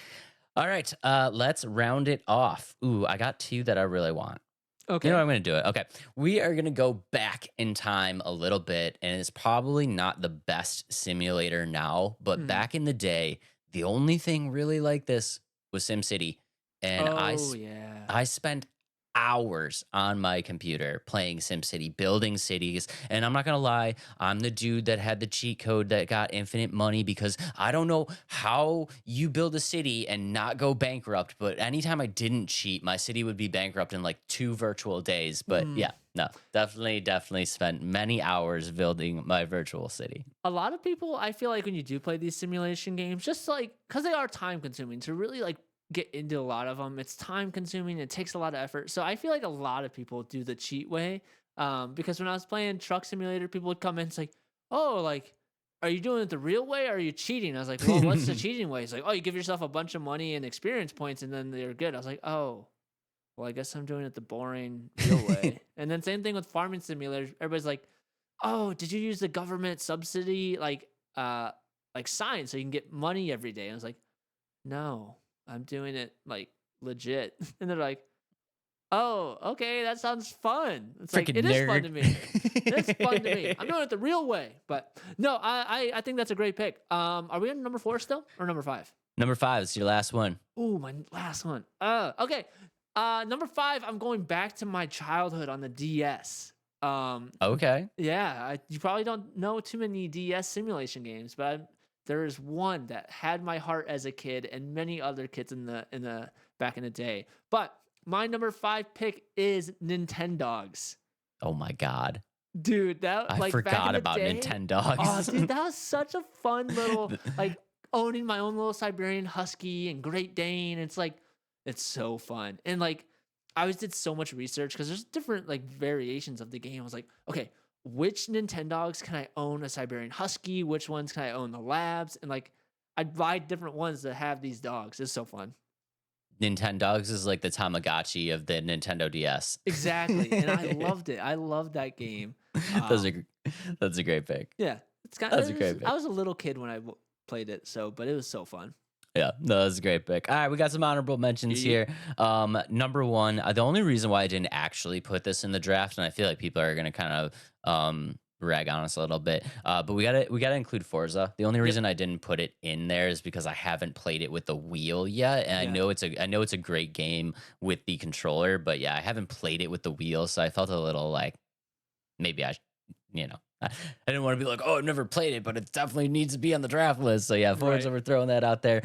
All right, let's round it off. Ooh, I got 2 that I really want.
Okay.
You know what, I'm going to do it. Okay. We are going to go back in time a little bit, and it's probably not the best simulator now, but
Mhm.
back in the day, the only thing really like this was SimCity. And
oh yeah.
I spent hours on my computer playing SimCity, building cities. And I'm not going to lie, I'm the dude that had the cheat code that got infinite money because I don't know how you build a city and not go bankrupt. But anytime I didn't cheat, my city would be bankrupt in like 2 virtual days. But yeah, no, definitely spent many hours building my virtual city.
A lot of people, I feel like when you do play these simulation games, just like because they are time consuming to really like get into a lot of them, it's time consuming. It takes a lot of effort. So I feel like a lot of people do the cheat way. Because when I was playing Truck Simulator, people would come in and say, "Oh, like, are you doing it the real way or are you cheating?" I was like, "Well, what's the cheating way?" It's like, "Oh, you give yourself a bunch of money and experience points, and then they're good." I was like, "Oh, well, I guess I'm doing it the boring real way." And then same thing with farming simulators. Everybody's like, "Oh, did you use the government subsidy like sign so you can get money every day?" And I was like, "No, I'm doing it like legit." And they're like, Oh, okay, that sounds fun. It's like
Freaking
it is fun to
nerd.
me. It's fun to me. I'm doing it the real way. But no, I think that's a great pick. Are we on number 4 still or number 5?
Number 5 is your last one.
Ooh, my last one. Okay. Number 5, I'm going back to my childhood on the DS.
Okay.
Yeah, you probably don't know too many DS simulation games, but there is one that had my heart as a kid and many other kids in the back in the day. But my number 5 pick is Nintendogs.
Oh my God.
Dude, that
I
like back in
forgot
the
about
day,
Nintendogs.
oh, dude, that was such a fun little like owning my own little Siberian Husky and Great Dane. It's like it's so fun. And like I always did so much research because there's different like variations of the game. I was like, okay, which Nintendogs can I own a Siberian Husky? Which ones can I own the Labs? And like I'd buy different ones that have these dogs. It's so fun.
Nintendogs is like the Tamagotchi of the Nintendo DS.
Exactly. And I loved it. I loved that game.
Those are, that's a great pick.
Yeah. It's kind
That's a great pick.
I was a little kid when I played it, but it was so fun.
Yeah, no, that's a great pick. All right, we got some honorable mentions
Yeah.
here. Number 1, the only reason why I didn't actually put this in the draft, and I feel like people are gonna kind of rag on us a little bit, but we gotta include Forza. The only reason I didn't put it in there is because I haven't played it with the wheel yet, and I know it's a great game with the controller, but yeah, I haven't played it with the wheel, so I felt a little like maybe I didn't want to be like, oh, I've never played it, but it definitely needs to be on the draft list. So yeah, Forza, we're throwing that out there.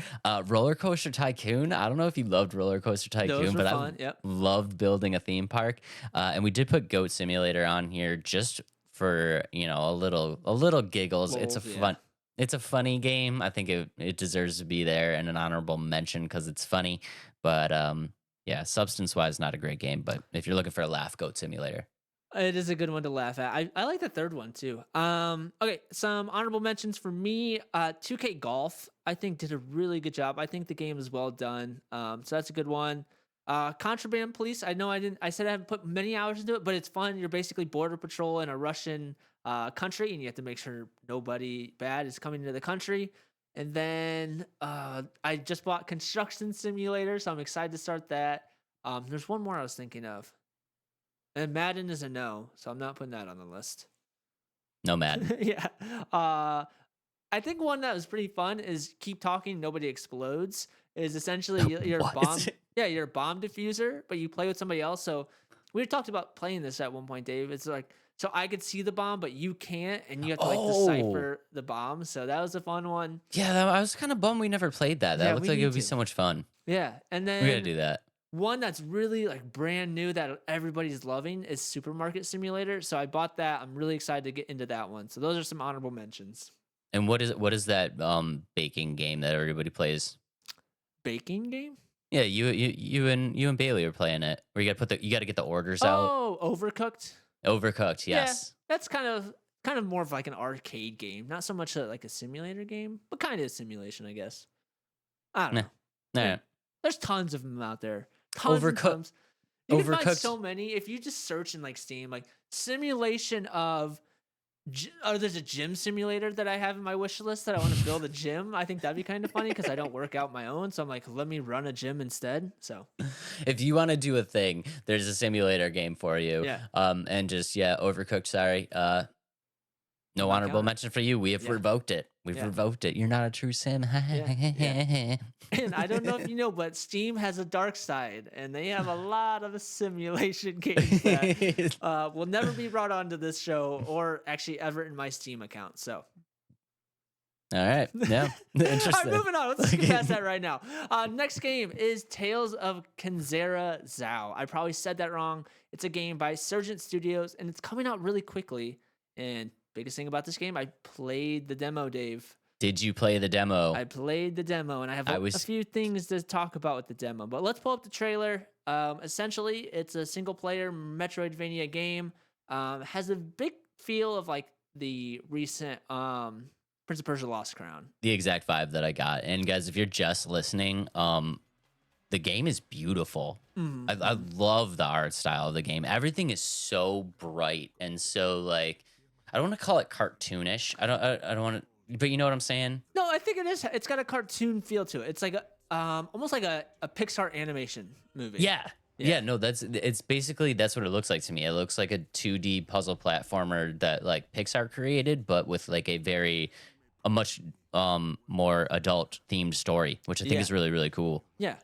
Roller Coaster Tycoon. I don't know if you loved Roller Coaster Tycoon, but
fun.
I loved building a theme park. And we did put Goat Simulator on here just for a little giggles. It's a fun. It's a funny game. I think it deserves to be there and an honorable mention because it's funny. But yeah, substance wise, not a great game. But if you're looking for a laugh, Goat Simulator.
It is a good one to laugh at. I like the third one too. Okay, some honorable mentions for me. 2K Golf, I think, did a really good job. I think the game is well done. So that's a good one. Contraband Police. I know I said I haven't put many hours into it, but it's fun. You're basically border patrol in a Russian country, and you have to make sure nobody bad is coming into the country. And then I just bought Construction Simulator, so I'm excited to start that. There's one more I was thinking of. And Madden is a no, so I'm not putting that on the list.
No Madden.
Yeah. I think one that was pretty fun is Keep Talking, Nobody Explodes. Is essentially you're a bomb. Yeah, you're a bomb diffuser, but you play with somebody else. So we talked about playing this at one point, Dave. It's like so I could see the bomb, but you can't, and you have to like decipher the bomb. So that was a fun one.
Yeah, I was kind of bummed we never played that. That looked like it would be so much fun.
Yeah, and then
we gotta do that.
One that's really like brand new that everybody's loving is Supermarket Simulator. So I bought that. I'm really excited to get into that one. So those are some honorable mentions.
And what is that baking game that everybody plays?
Baking game?
Yeah, you and Bailey are playing it. Where you gotta get the orders out.
Oh, Overcooked.
Overcooked, yes.
Yeah, that's kind of more of like an arcade game, not so much like a simulator game, but kind of a simulation, I guess. I don't know.
Yeah.
There's tons of them out there. Tons. You can find
Overcooked.
so many if you just search in like Steam, like simulation of. There's a gym simulator that I have in my wish list that I want to build a gym. I think that'd be kind of funny because I don't work out my own, so I'm like, let me run a gym instead. So,
if you want to do a thing, there's a simulator game for you.
Yeah.
And just Overcooked. Sorry. No honorable mention for you. We have revoked it. We've revoked it. You're not a true sim.
And I don't know if you know, but Steam has a dark side, and they have a lot of simulation games that will never be brought onto this show or actually ever in my Steam account. So.
All right. Yeah. Interesting.
All right, moving on. Let's skip past that right now. Next game is Tales of Kenzera Zhao. I probably said that wrong. It's a game by Surgent Studios, and it's coming out really quickly. And biggest thing about this game, I played the demo, Dave.
Did you play the demo?
I played the demo, and I have a few things to talk about with the demo. But let's pull up the trailer. Essentially, it's a single-player Metroidvania game. Has a big feel of like the recent Prince of Persia: Lost Crown.
The exact vibe that I got. And guys, if you're just listening, the game is beautiful. Mm-hmm. I love the art style of the game. Everything is so bright and so like. I don't want to call it cartoonish. I don't want to, but you know what I'm saying?
No, I think it is. It's got a cartoon feel to it. It's like almost like a Pixar animation movie.
Yeah. Yeah, no, it's basically that's what it looks like to me. It looks like a 2D puzzle platformer that like Pixar created, but with like a much more adult themed story, which I think
Yeah.
is really really cool.
Yeah.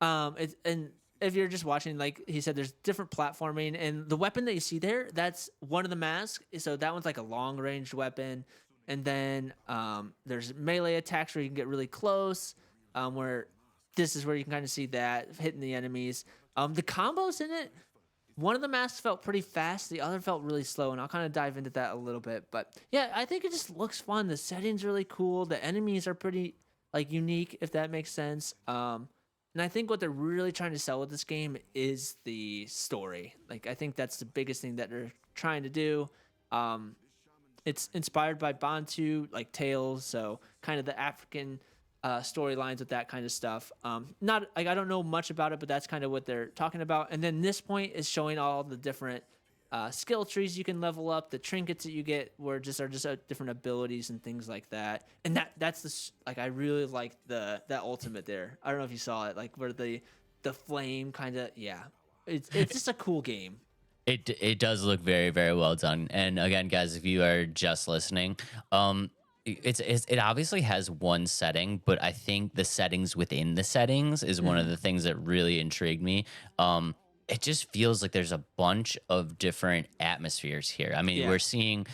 It's and if you're just watching, like he said, there's different platforming, and the weapon that you see there, that's one of the masks. So that one's like a long range weapon, and then there's melee attacks where you can get really close. Where this is where you can kind of see that hitting the enemies. The combos in it, one of the masks felt pretty fast, the other felt really slow, and I'll kind of dive into that a little bit. But yeah, I think it just looks fun. The setting's really cool. The enemies are pretty like unique, if that makes sense. And I think what they're really trying to sell with this game is the story. Like I think that's the biggest thing that they're trying to do. Um, it's inspired by Bantu, like tales, so kind of the African storylines with that kind of stuff. Not like I don't know much about it, but that's kind of what they're talking about. And then this point is showing all the different skill trees you can level up, the trinkets that you get, where just are just different abilities and things like that. And that's like I really like that ultimate there. I don't know if you saw it, like where the flame kind of It's just a cool game.
It does look very very well done. And again, guys, if you are just listening, it obviously has one setting, but I think the settings within the settings is one of the things that really intrigued me. It just feels like there's a bunch of different atmospheres here. I mean,
Yeah.
we're seeing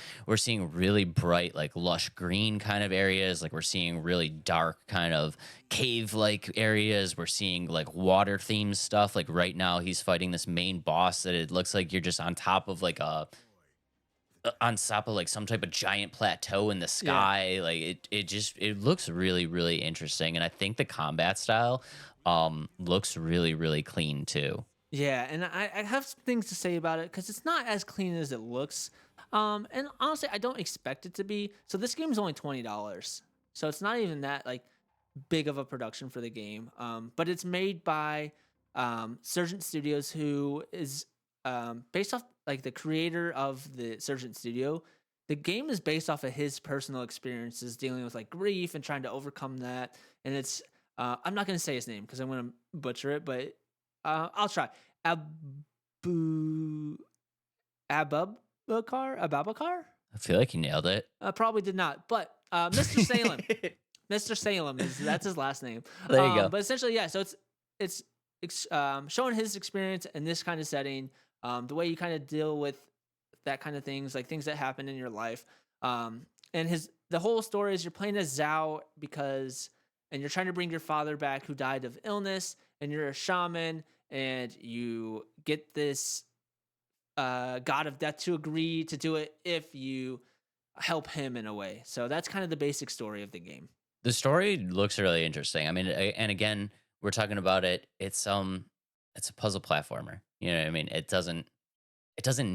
really bright, like lush green kind of areas. Like we're seeing really dark kind of cave like areas. We're seeing like water themed stuff. Like right now, he's fighting this main boss that it looks like you're just on top of like on top of like some type of giant plateau in the
Yeah.
sky. Like it looks really really interesting, and I think the combat style looks really really clean too.
Yeah, and I have some things to say about it because it's not as clean as it looks. And honestly, I don't expect it to be. So this game's only $20, so it's not even that like big of a production for the game. But it's made by Surgeon Studios, who is based off like the creator of the Surgeon Studio. The game is based off of his personal experiences dealing with like grief and trying to overcome that. And it's I'm not gonna say his name because I'm gonna butcher it, but I'll try. Abu Ababakar.
I feel like you nailed it.
Probably did not, but Mr. Salem. Mr. Salem that's his last name.
There you go.
But essentially, yeah. So it's showing his experience in this kind of setting, the way you kind of deal with that kind of things, like things that happen in your life. And the whole story is you're playing as Zhao and you're trying to bring your father back who died of illness, and you're a shaman, and you get this god of death to agree to do it if you help him in a way. So that's kind of the basic story of the game.
The story looks really interesting. I mean, and again, we're talking about it. It's a puzzle platformer. You know what I mean? It doesn't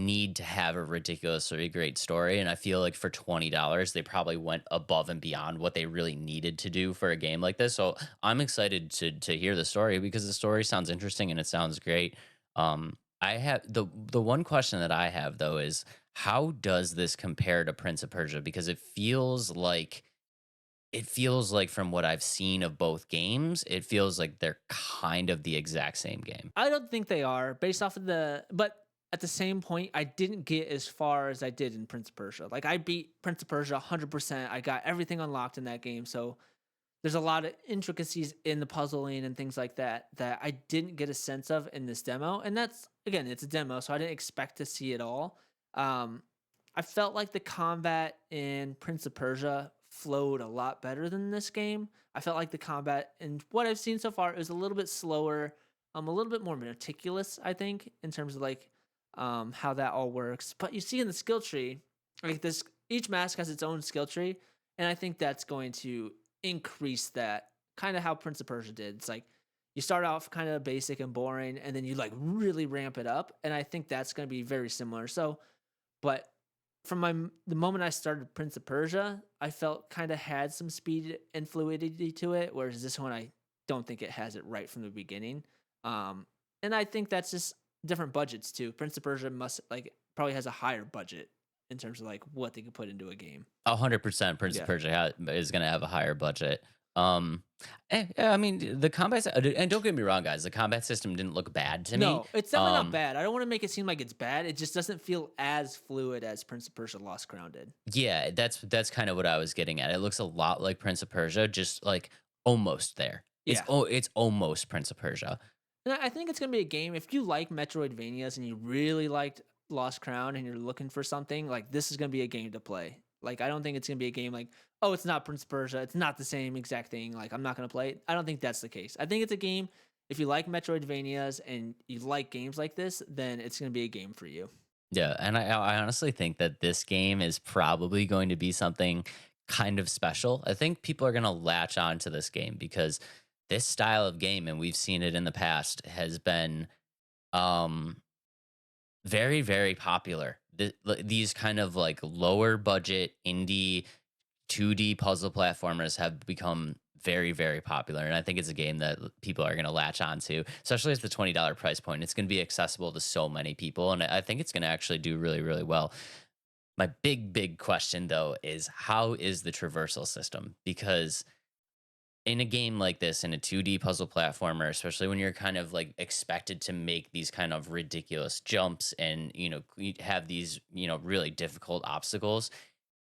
need to have a ridiculously great story. And I feel like for $20, they probably went above and beyond what they really needed to do for a game like this. So I'm excited to hear the story because the story sounds interesting and it sounds great. I have the one question that I have though is how does this compare to Prince of Persia? Because it feels like from what I've seen of both games, it feels like they're kind of the exact same game.
I don't think they are based off of but at the same point, I didn't get as far as I did in Prince of Persia. Like I beat Prince of Persia 100%. I got everything unlocked in that game. So there's a lot of intricacies in the puzzling and things like that I didn't get a sense of in this demo. And that's again, it's a demo, so I didn't expect to see it all. I felt like the combat in Prince of Persia flowed a lot better than this game. I felt like the combat and what I've seen so far is a little bit slower, a little bit more meticulous, I think, in terms of like how that all works. But you see in the skill tree, like this, each mask has its own skill tree, and I think that's going to increase that, kind of how Prince of Persia did. It's like you start off kind of basic and boring, and then you like really ramp it up, and I think that's going to be very similar. So, but from the moment I started Prince of Persia, I felt kind of had some speed and fluidity to it, whereas this one I don't think it has it right from the beginning. And I think that's just different budgets too. Prince of Persia probably has a higher budget in terms of like what they can put into a game.
100% Prince
Yeah.
of Persia is going to have a higher budget. Um, I mean, the combat, and don't get me wrong, guys, the combat system didn't look bad to me.
No, it's definitely not bad. I don't want to make it seem like it's bad. It just doesn't feel as fluid as Prince of Persia: Lost Crown did.
Yeah, that's kind of what I was getting at. It looks a lot like Prince of Persia, just like almost there.
Yeah.
It's almost Prince of Persia.
And I think it's gonna be a game if you like Metroidvanias and you really liked Lost Crown and you're looking for something like this is gonna be a game to play. Like I don't think it's gonna be a game like oh it's not Prince of Persia, it's not the same exact thing. Like I'm not gonna play it. I don't think that's the case. I think it's a game if you like Metroidvanias and you like games like this, then it's gonna be a game for you.
Yeah, and I honestly think that this game is probably going to be something kind of special. I think people are going to latch on to this game because this style of game, and we've seen it in the past, has been um, very, very popular. These kind of like lower budget indie 2D puzzle platformers have become very, very popular. And I think it's a game that people are going to latch on to, especially at the $20 price point. It's going to be accessible to so many people. And I think it's going to actually do really, really well. My big, big question, though, is how is the traversal system? Because in a game like this, in a 2D puzzle platformer, especially when you're kind of like expected to make these kind of ridiculous jumps and, you have these, really difficult obstacles,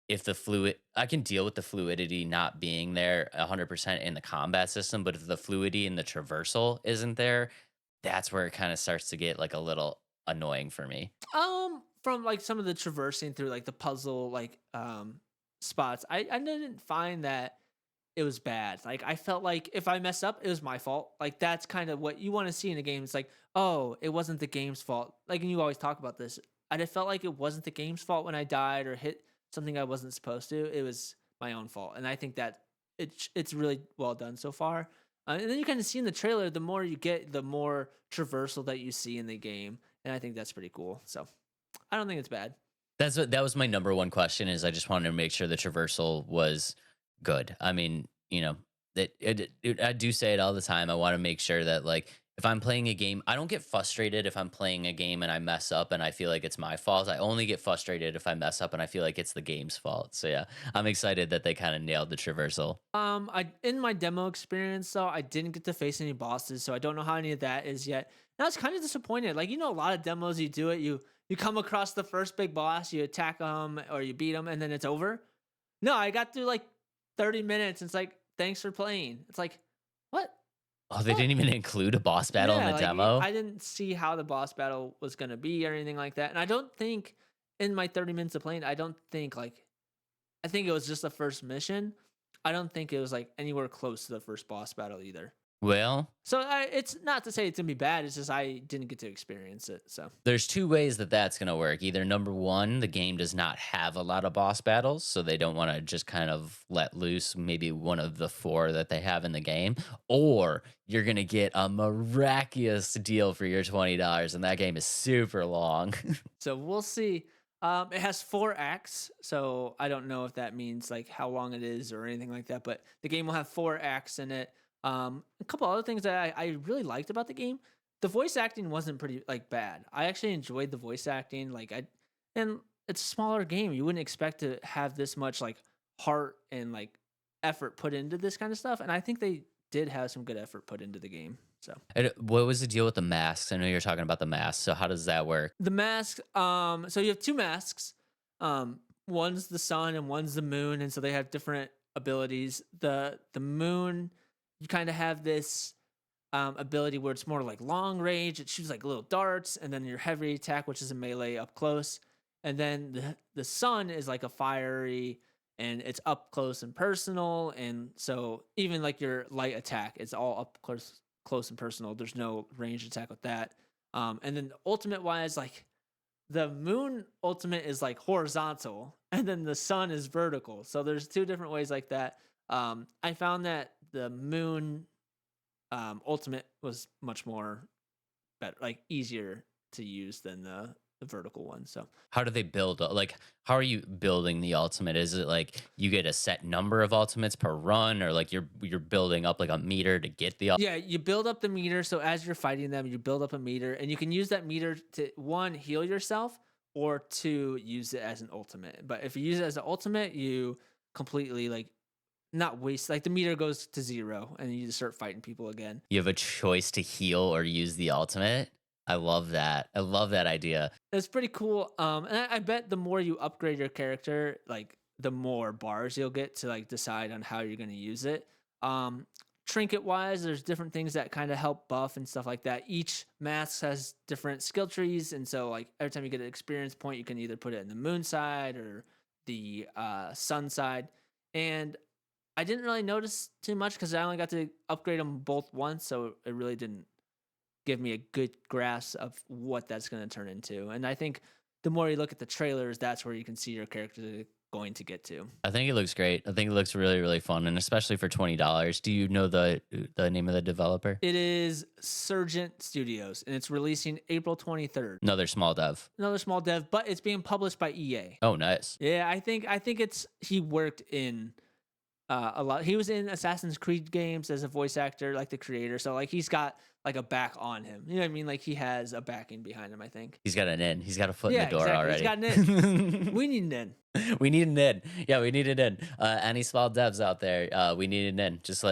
if the fluid I can deal with the fluidity not being there 100% in the combat system, but if the fluidity in the traversal isn't there, that's where it kind of starts to get like a little annoying for me.
From like some of the traversing through like the puzzle spots, I didn't find that it was bad. Like I felt like if I mess up, it was my fault. Like that's kind of what you want to see in a game. It's like, oh, it wasn't the game's fault. Like and you always talk about this. I just felt like it wasn't the game's fault when I died or hit something I wasn't supposed to. It was my own fault, and I think that it's really well done so far. And then you kind of see in the trailer, the more you get, the more traversal that you see in the game, and I think that's pretty cool. So I don't think it's bad.
That was my number one question is I just wanted to make sure the traversal was good. I mean, I do say it all the time. I want to make sure that like if I'm playing a game, I don't get frustrated if I'm playing a game and I mess up and I feel like it's my fault. I only get frustrated if I mess up and I feel like it's the game's fault. So yeah, I'm excited that they kind of nailed the traversal.
I in my demo experience though, I didn't get to face any bosses, so I don't know how any of that is yet. And I was kind of disappointed. Like a lot of demos, you do it, you come across the first big boss, you attack them or you beat them, and then it's over. No, I got through like 30 minutes. And it's like, thanks for playing. It's like, what?
Oh, they didn't even include a boss battle in
Yeah,
the
like
demo.
I didn't see how the boss battle was gonna be or anything like that. And I don't think in my 30 minutes of playing, I don't think like I think it was just the first mission. I don't think it was like anywhere close to the first boss battle either.
Well,
So it's not to say it's gonna be bad. It's just I didn't get to experience it. So
there's two ways that that's going to work. Either number one, the game does not have a lot of boss battles, so they don't want to just kind of let loose maybe one of the four that they have in the game, or you're going to get a miraculous deal for your $20, and that game is super long.
so we'll see. It has 4 acts, so I don't know if that means like how long it is or anything like that. But the game will have 4 acts in it. A couple other things that I really liked about the game. The voice acting wasn't pretty like bad. I actually enjoyed the voice acting. And it's a smaller game. You wouldn't expect to have this much like heart and like effort put into this kind of stuff. And I think they did have some good effort put into the game. So
And what was the deal with the masks? I know you're talking about the masks. So how does that work?
the mask, so you have 2 masks. One's the sun and one's the moon, and so they have different abilities. The moon, you kind of have this ability where it's more like long range. It shoots like little darts, and then your heavy attack, which is a melee up close. And then the sun is like a fiery, and it's up close and personal. And so even like your light attack, it's all up close and personal. There's no range attack with that. And then ultimate wise, like the moon ultimate is like horizontal, and then the sun is vertical. So there's 2 different ways like that. I found that the moon ultimate was much more better, like easier to use than the vertical one. So
How do they build? Like, how are you building the ultimate? Is it like you get a set number of ultimates per run, or like you're building up like a meter to get the?
yeah, you build up the meter. So as you're fighting them, you build up a meter, and you can use that meter to 1 heal yourself or 2 use it as an ultimate. But if you use it as an ultimate, you completely like not waste, like the meter goes to 0 and you just start fighting people again.
You have a choice to heal or use the ultimate. I love that. I love that idea.
It's pretty cool. And I bet the more you upgrade your character, like the more bars you'll get to like decide on how you're going to use it. Trinket wise, there's different things that kind of help buff and stuff like that. Each mask has different skill trees, and so like every time you get an experience point, you can either put it in the moon side or the sun side. And I didn't really notice too much because I only got to upgrade them both once, so it really didn't give me a good grasp of what that's going to turn into. And I think the more you look at the trailers, that's where you can see your character going to get to.
I think it looks great. I think it looks really, really fun, and especially for $20. Do you know the name of the developer?
It is Surgent Studios, and it's releasing April 23rd.
Another small dev.
Another small dev, but it's being published by EA.
Oh, nice.
Yeah, I think he worked in a lot. He was in Assassin's Creed games as a voice actor, like the creator. So like he's got like a back on him. You know what I mean? Like he has a backing behind him, I think.
He's got an in. He's got a foot in
Yeah,
the door
exactly.
already.
He's got an in. We need an in.
We need an in. Yeah, we need an in. Any small devs out there, we need an in. Just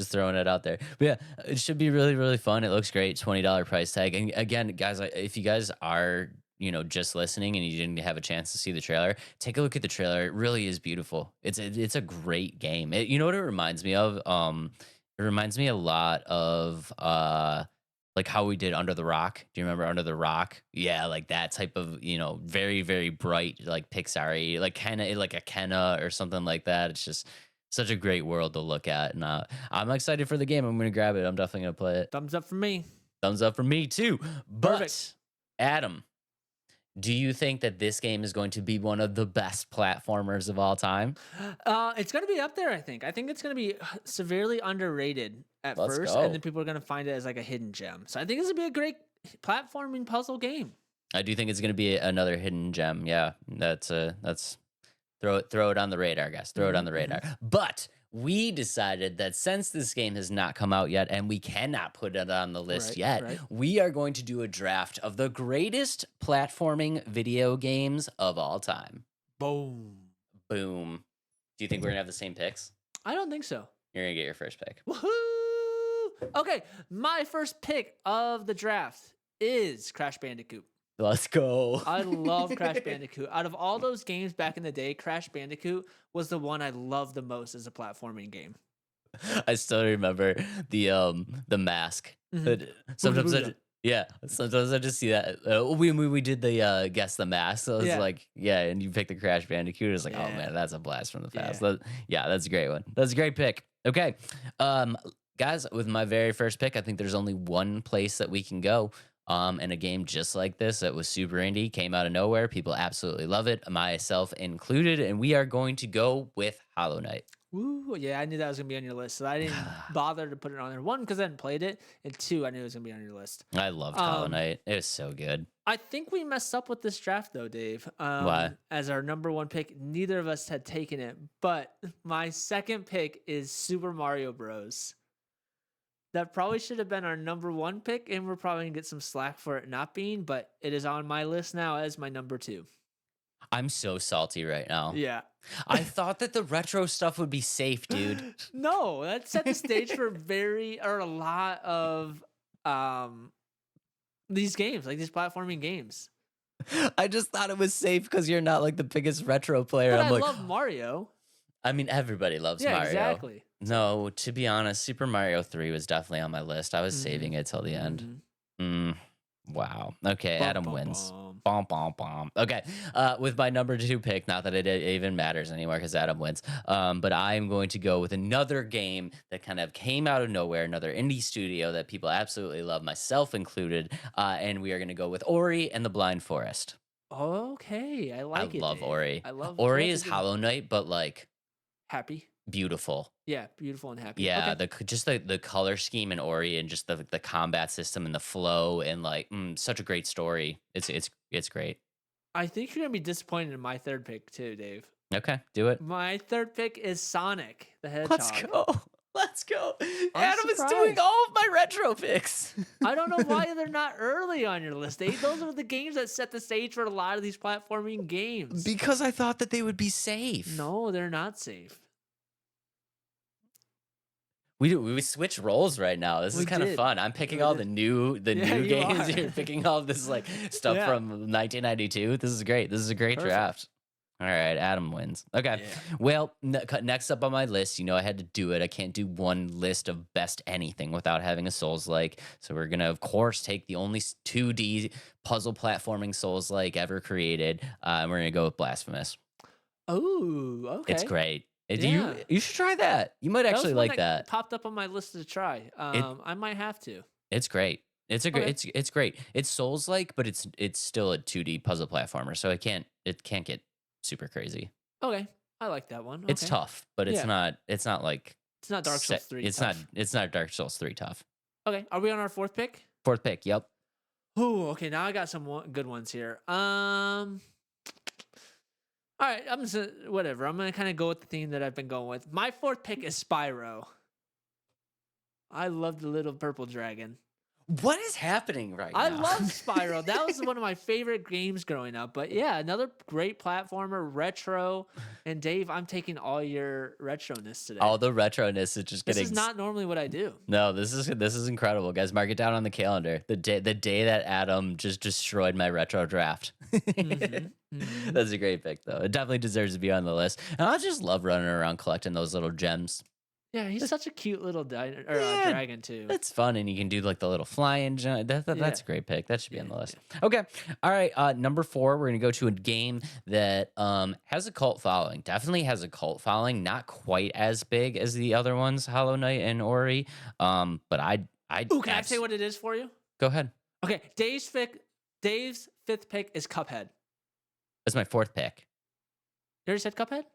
throwing it out there. But yeah, it should be really, really fun. It looks great. $20 price tag. And again, guys, if you guys are just listening and you didn't have a chance to see the trailer, take a look at the trailer. It really is beautiful. It's a great game. You know what it reminds me of? It reminds me a lot of like how we did Under the Rock. Do you remember Under the Rock? Yeah, like that type of, very, very bright, like Pixar-y, like kind of like a Kenna or something like that. It's just such a great world to look at. And I'm excited for the game. I'm going to grab it. I'm definitely going to play it.
Thumbs up for me.
Thumbs up for me too. But
Perfect.
Adam, do you think that this game is going to be one of the best platformers of all time?
It's going to be up there, I think. I think it's going to be severely underrated at
Let's
first,
go.
and then people are going to find it as like a hidden gem. So I think this would be a great platforming puzzle game.
I do think it's going to be another hidden gem. Yeah, that's throw it on the radar, guys. Throw it on the radar. But we decided that since this game has not come out yet and we cannot put it on the list yet,
right.
we are going to do a draft of the greatest platforming video games of all time.
Boom.
Boom. Do you think we're going to have the same picks?
I don't think so.
You're going to get your first pick.
Woohoo! Okay, my first pick of the draft is Crash Bandicoot.
Let's go.
I love Crash Bandicoot. Out of all those games back in the day, Crash Bandicoot was the one I loved the most as a platforming game.
I still remember the mask. Sometimes sometimes I just see that. We did the guess the mask. So it's like, and you pick the Crash Bandicoot. It's like, oh man, that's a blast from the past. That's a great one. That's a great pick. Okay. Guys, with my very first pick, I think there's only one place that we can go. And a game just like this that was super indie, came out of nowhere. People absolutely love it, myself included. And we are going to go with Hollow Knight.
Ooh, yeah, I knew that was going to be on your list. So I didn't bother to put it on there. One, because I hadn't played it. And two, I knew it was going to be on your list.
I loved Hollow Knight. It was so good.
I think we messed up with this draft, though, Dave.
Why?
As our number one pick, neither of us had taken it. But my second pick is Super Mario Bros. That probably should have been our number one pick, and we're probably going to get some slack for it not being, but it is on my list now as my number 2.
I'm so salty right now.
Yeah.
I thought that the retro stuff would be safe, dude.
No, that set the stage for a lot of these games, like these platforming games.
I just thought it was safe because you're not like the biggest retro player.
But
I'm
I
like,
love Mario.
I mean, everybody loves
Yeah,
Mario.
exactly.
No, to be honest, Super Mario 3 was definitely on my list. I was saving it till the end. Wow. Okay, Adam wins. Bom, bom, bom. Okay, with my number 2 pick, not that it even matters anymore because Adam wins, but I am going to go with another game that kind of came out of nowhere, another indie studio that people absolutely love, myself included, and we are going to go with Ori and the Blind Forest.
Okay, I like it.
I love
Dave.
Ori.
I love
Ori is Hollow Knight, but like
happy.
Beautiful.
Yeah, beautiful and happy.
Yeah,
Okay.
the color scheme in Ori and just the combat system and the flow and like such a great story. It's great.
I think you're gonna be disappointed in my third pick too, Dave.
Okay, do it.
My third pick is Sonic the Hedgehog.
Let's go.
I'm
Adam is doing
surprised.
all of my retro picks.
I don't know why they're not early on your list, Dave. Those are the games that set the stage for a lot of these platforming games.
Because I thought that they would be safe.
No, they're not safe.
We switch roles right now. This is
We
kind of
did.
fun. I'm picking
We
all
did.
the new
Yeah, you
games.
are.
You're picking all this like stuff
Yeah.
from 1992. This is great. This is a great
Perfect.
draft. All right, Adam wins. Okay.
Yeah.
Well, next up on my list, I had to do it. I can't do one list of best anything without having a Souls-like. So we're gonna, of course, take the only 2D puzzle platforming Souls-like ever created, and we're gonna go with Blasphemous.
Oh, okay.
It's great.
Yeah.
You should try that. You might
That was
actually
one
like that.
popped up on my list to try. I might have to.
It's great. It's a great.
Okay.
It's great. It's Souls like, but it's still a 2D puzzle platformer, so it can't get super crazy.
Okay, I like that one.
It's
Okay.
tough, but it's
Yeah.
not. It's not like
It's not Dark Souls 3.
It's
tough.
not. It's not Dark Souls 3 tough.
Okay, are we on our fourth pick?
Fourth pick. Yep.
Ooh, okay. Now I got some good ones here. All right, I'm just whatever. I'm gonna kind of go with the theme that I've been going with. My fourth pick is Spyro. I love the little purple dragon.
What is happening right
I
now?
love Spyro. That was one of my favorite games growing up. But yeah, another great platformer, retro. And Dave, I'm taking all your retroness today.
All the retroness is just
This
getting.
is not normally what I do.
No, this is incredible, guys. Mark it down on the calendar. The day that Adam just destroyed my retro draft.
Mhm.
That's a great pick, though. It definitely deserves to be on the list. And I just love running around collecting those little gems.
Yeah, he's such a cute little
Yeah,
dragon too.
That's fun, and you can do like the little flying jump. That's
Yeah.
a great pick. That should be on the
Yeah,
list. Okay, all right. Number 4, we're gonna go to a game that has a cult following. Definitely has a cult following. Not quite as big as the other ones, Hollow Knight and Ori. But I
Ooh, can I say what it is for you?
Go ahead.
Okay, Dave's fifth pick is Cuphead.
That's my 4th pick.
You already said Cuphead?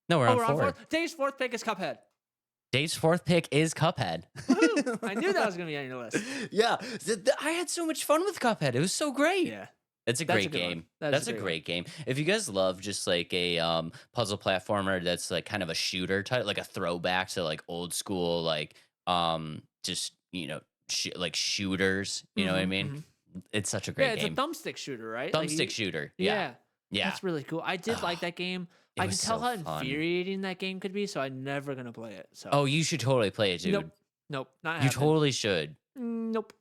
No, we're
Oh,
on
we're
4.
on fourth. Dave's fourth pick is Cuphead.
Dave's 4th pick is Cuphead.
Woohoo! I knew that was gonna be on your list.
Yeah, I had so much fun with Cuphead. It was so great.
Yeah.
It's a
That's
great
a good one.
game.
That is
That's
a
a
great
great game. If you guys love just like a puzzle platformer that's like kind of a shooter type, like a throwback to like old school, like just like shooters. You know what I
Mhm,
mean?
mhm.
It's such a great
Yeah, it's
game.
a thumbstick shooter, right? Like,
Thumbstick shooter. Yeah.
Yeah.
Yeah.
That's really cool. I did like that game.
It
I
was
could tell
so
how
fun.
infuriating that game could be, so I'm never gonna play it. So
Oh, you should totally play it, dude.
nope, not
You
happening.
totally should.
Nope.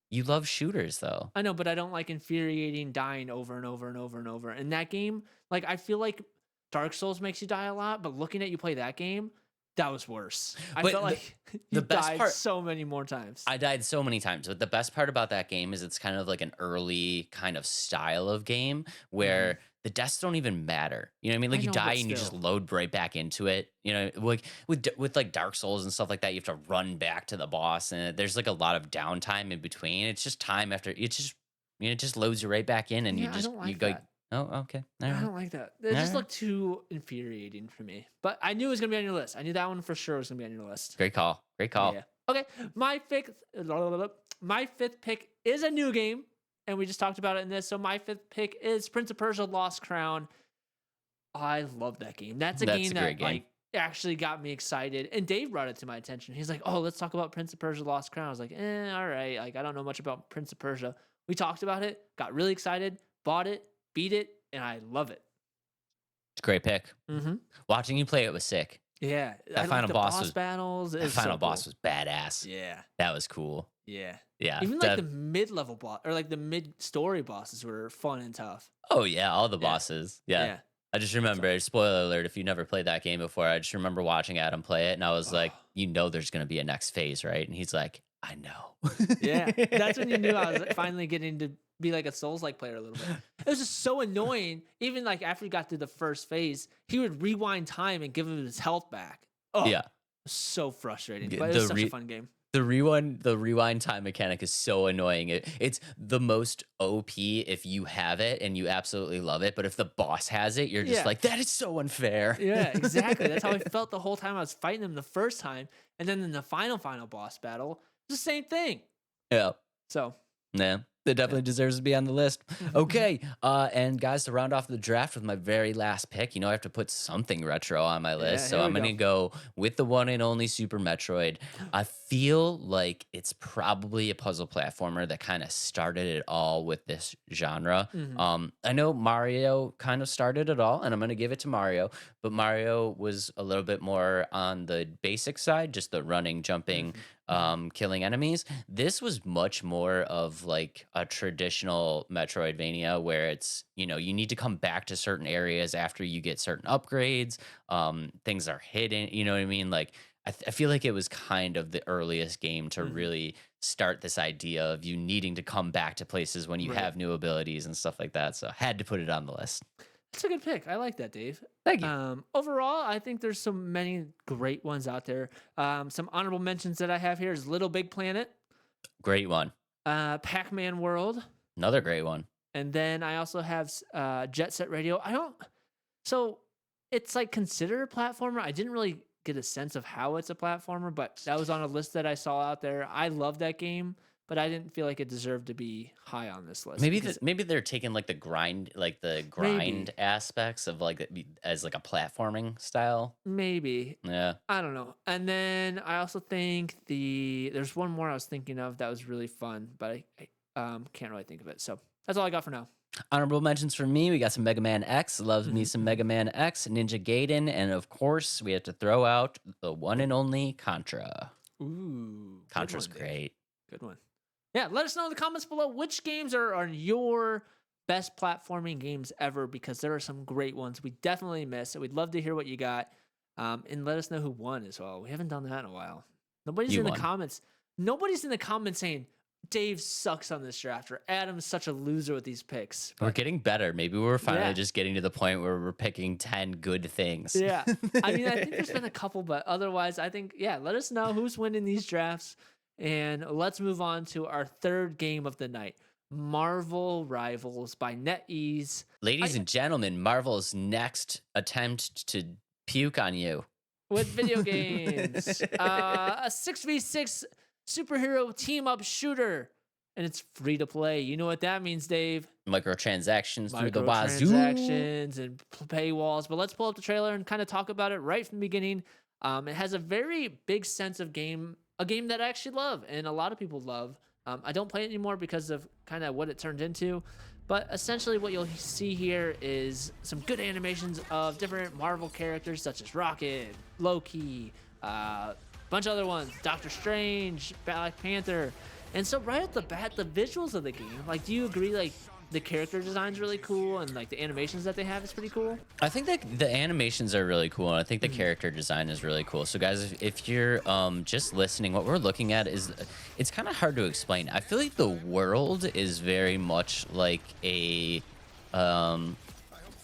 You love shooters though.
I know, but I don't like infuriating dying over and over and over and over. And that game, like I feel like Dark Souls makes you die a lot, but looking at you play that game, that was worse. I
But
felt like you
the best
died
part-
so many more times.
I died so many times, but the best part about that game is it's kind of like an early kind of style of game where the deaths don't even matter. You know what I mean? Like
I
you
know,
die
but
and you just
still.
load right back into it. You know, like with like Dark Souls and stuff like that, you have to run back to the boss, and there's like a lot of downtime in between. It's just time after it just loads you right back in, and
Yeah,
you
I
just
don't like
you go.
that.
Oh, okay. All
I
right.
don't like that. It just
Alright.
looked too infuriating for me. But I knew it was gonna be on your list. I knew that one for sure was gonna be on your list.
Great call. Great call.
Yeah. Okay. My fifth pick is a new game, and we just talked about it in this. So my fifth pick is Prince of Persia: Lost Crown. I love that game. That's a
That's
game
a
that
great game.
like actually got me excited. And Dave brought it to my attention. He's like, "Oh, let's talk about Prince of Persia: Lost Crown." I was like, all right. Like I don't know much about Prince of Persia. We talked about it, got really excited, bought it, beat it, and I love it.
It's a great pick.
Mm-hmm.
Watching you play it was sick.
Yeah,
That
I like
final
the
boss was-
battles.
The final boss was badass.
Yeah,
That was cool.
yeah.
Yeah.
Even like the mid-level boss or like the mid-story bosses were fun and tough.
Oh yeah, all the
Yeah.
bosses. Yeah. I just remember, spoiler alert, if you never played that game before, I just remember watching Adam play it, and I was like, there's going to be a next phase, right? And he's like, I know.
Yeah, that's when you knew I was finally getting to be like a Souls-like player a little bit. It was just so annoying. Even like after he got through the first phase, he would rewind time and give him his health back. Oh,
Yeah.
so frustrating.
Yeah,
But it was such a fun game.
The rewind time mechanic is so annoying. It's the most OP if you have it and you absolutely love it. But if the boss has it, you're just
Yeah.
like, that is so unfair.
Yeah, exactly. That's how I felt the whole time I was fighting him the first time. And then in the final boss battle, it's the same thing.
Yeah.
So
Yeah. That definitely deserves to be on the list. Okay, and guys, to round off the draft with my very last pick, I have to put something retro on my list,
Yeah,
so
here
I'm
we
gonna go with the one and only Super Metroid. I feel like it's probably a puzzle platformer that kind of started it all with this genre.
Hmm.
I know Mario kind of started it all, and I'm gonna give it to Mario, but Mario was a little bit more on the basic side, just the running, jumping,
Hmm. Hmm.
killing enemies. This was much more of like a traditional Metroidvania where it's, you need to come back to certain areas after you get certain upgrades. Things are hidden, you know what I mean? Like, I feel like it was kind of the earliest game to
Hmm.
really start this idea of you needing to come back to places when you
Right.
have new abilities and stuff like that. So had to put it on the list.
That's a good pick. I like that, Dave.
Thank you.
Overall, I think there's so many great ones out there. Some honorable mentions that I have here is Little Big Planet,
Great one.
Pac-Man World,
Another great one.
and then I also have Jet Set Radio. So it's like considered a platformer. I didn't really get a sense of how it's a platformer, but that was on a list that I saw out there. I love that game, but I didn't feel like it deserved to be high on this list.
Maybe they're taking like the grind
Maybe.
aspects of like as like a platforming style.
Maybe.
Yeah.
I don't know. And then I also think there's one more I was thinking of that was really fun, but I can't really think of it. So that's all I got for now.
Honorable mentions for me. We got some Mega Man X. Loves me some Mega Man X, Ninja Gaiden, and of course we have to throw out the one and only Contra.
Ooh, good
Contra's
one, Dave.
great.
Good one. Yeah, let us know in the comments below which games are your best platforming games ever, because there are some great ones we definitely missed. So we'd love to hear what you got, and let us know who won as well. We haven't done that in a while. Nobody's
You
in the
won.
comments. Nobody's in the comments saying Dave sucks on this draft or Adam's such a loser with these picks.
We're
But
getting better. Maybe we're finally
Yeah.
just getting to the point where we're picking 10 good things.
yeah, I mean, I think there's been a couple, but otherwise, I think, yeah, let us know who's winning these drafts. And let's move on to our third game of the night, Marvel Rivals by NetEase.
Ladies and gentlemen, Marvel's next attempt to puke on you.
With video games. A 6v6 superhero team up shooter. And it's free to play. You know what that means, Dave?
Microtransactions through the wazoo.
Microtransactions and paywalls. But let's pull up the trailer and kind of talk about it right from the beginning. It has a very big sense of a game that I actually love and a lot of people love. I don't play it anymore because of kind of what it turned into. But essentially what you'll see here is some good animations of different Marvel characters such as Rocket, Loki, bunch of other ones, Doctor Strange, Black Panther. And so right off the bat, the visuals of the game, like, do you agree, like, the character design's really cool and, like, the animations that they have is pretty cool?
I think that the animations are really cool, and I think the character design is really cool. So, guys, if you're just listening, what we're looking at is it's kind of hard to explain. I feel like the world is very much like a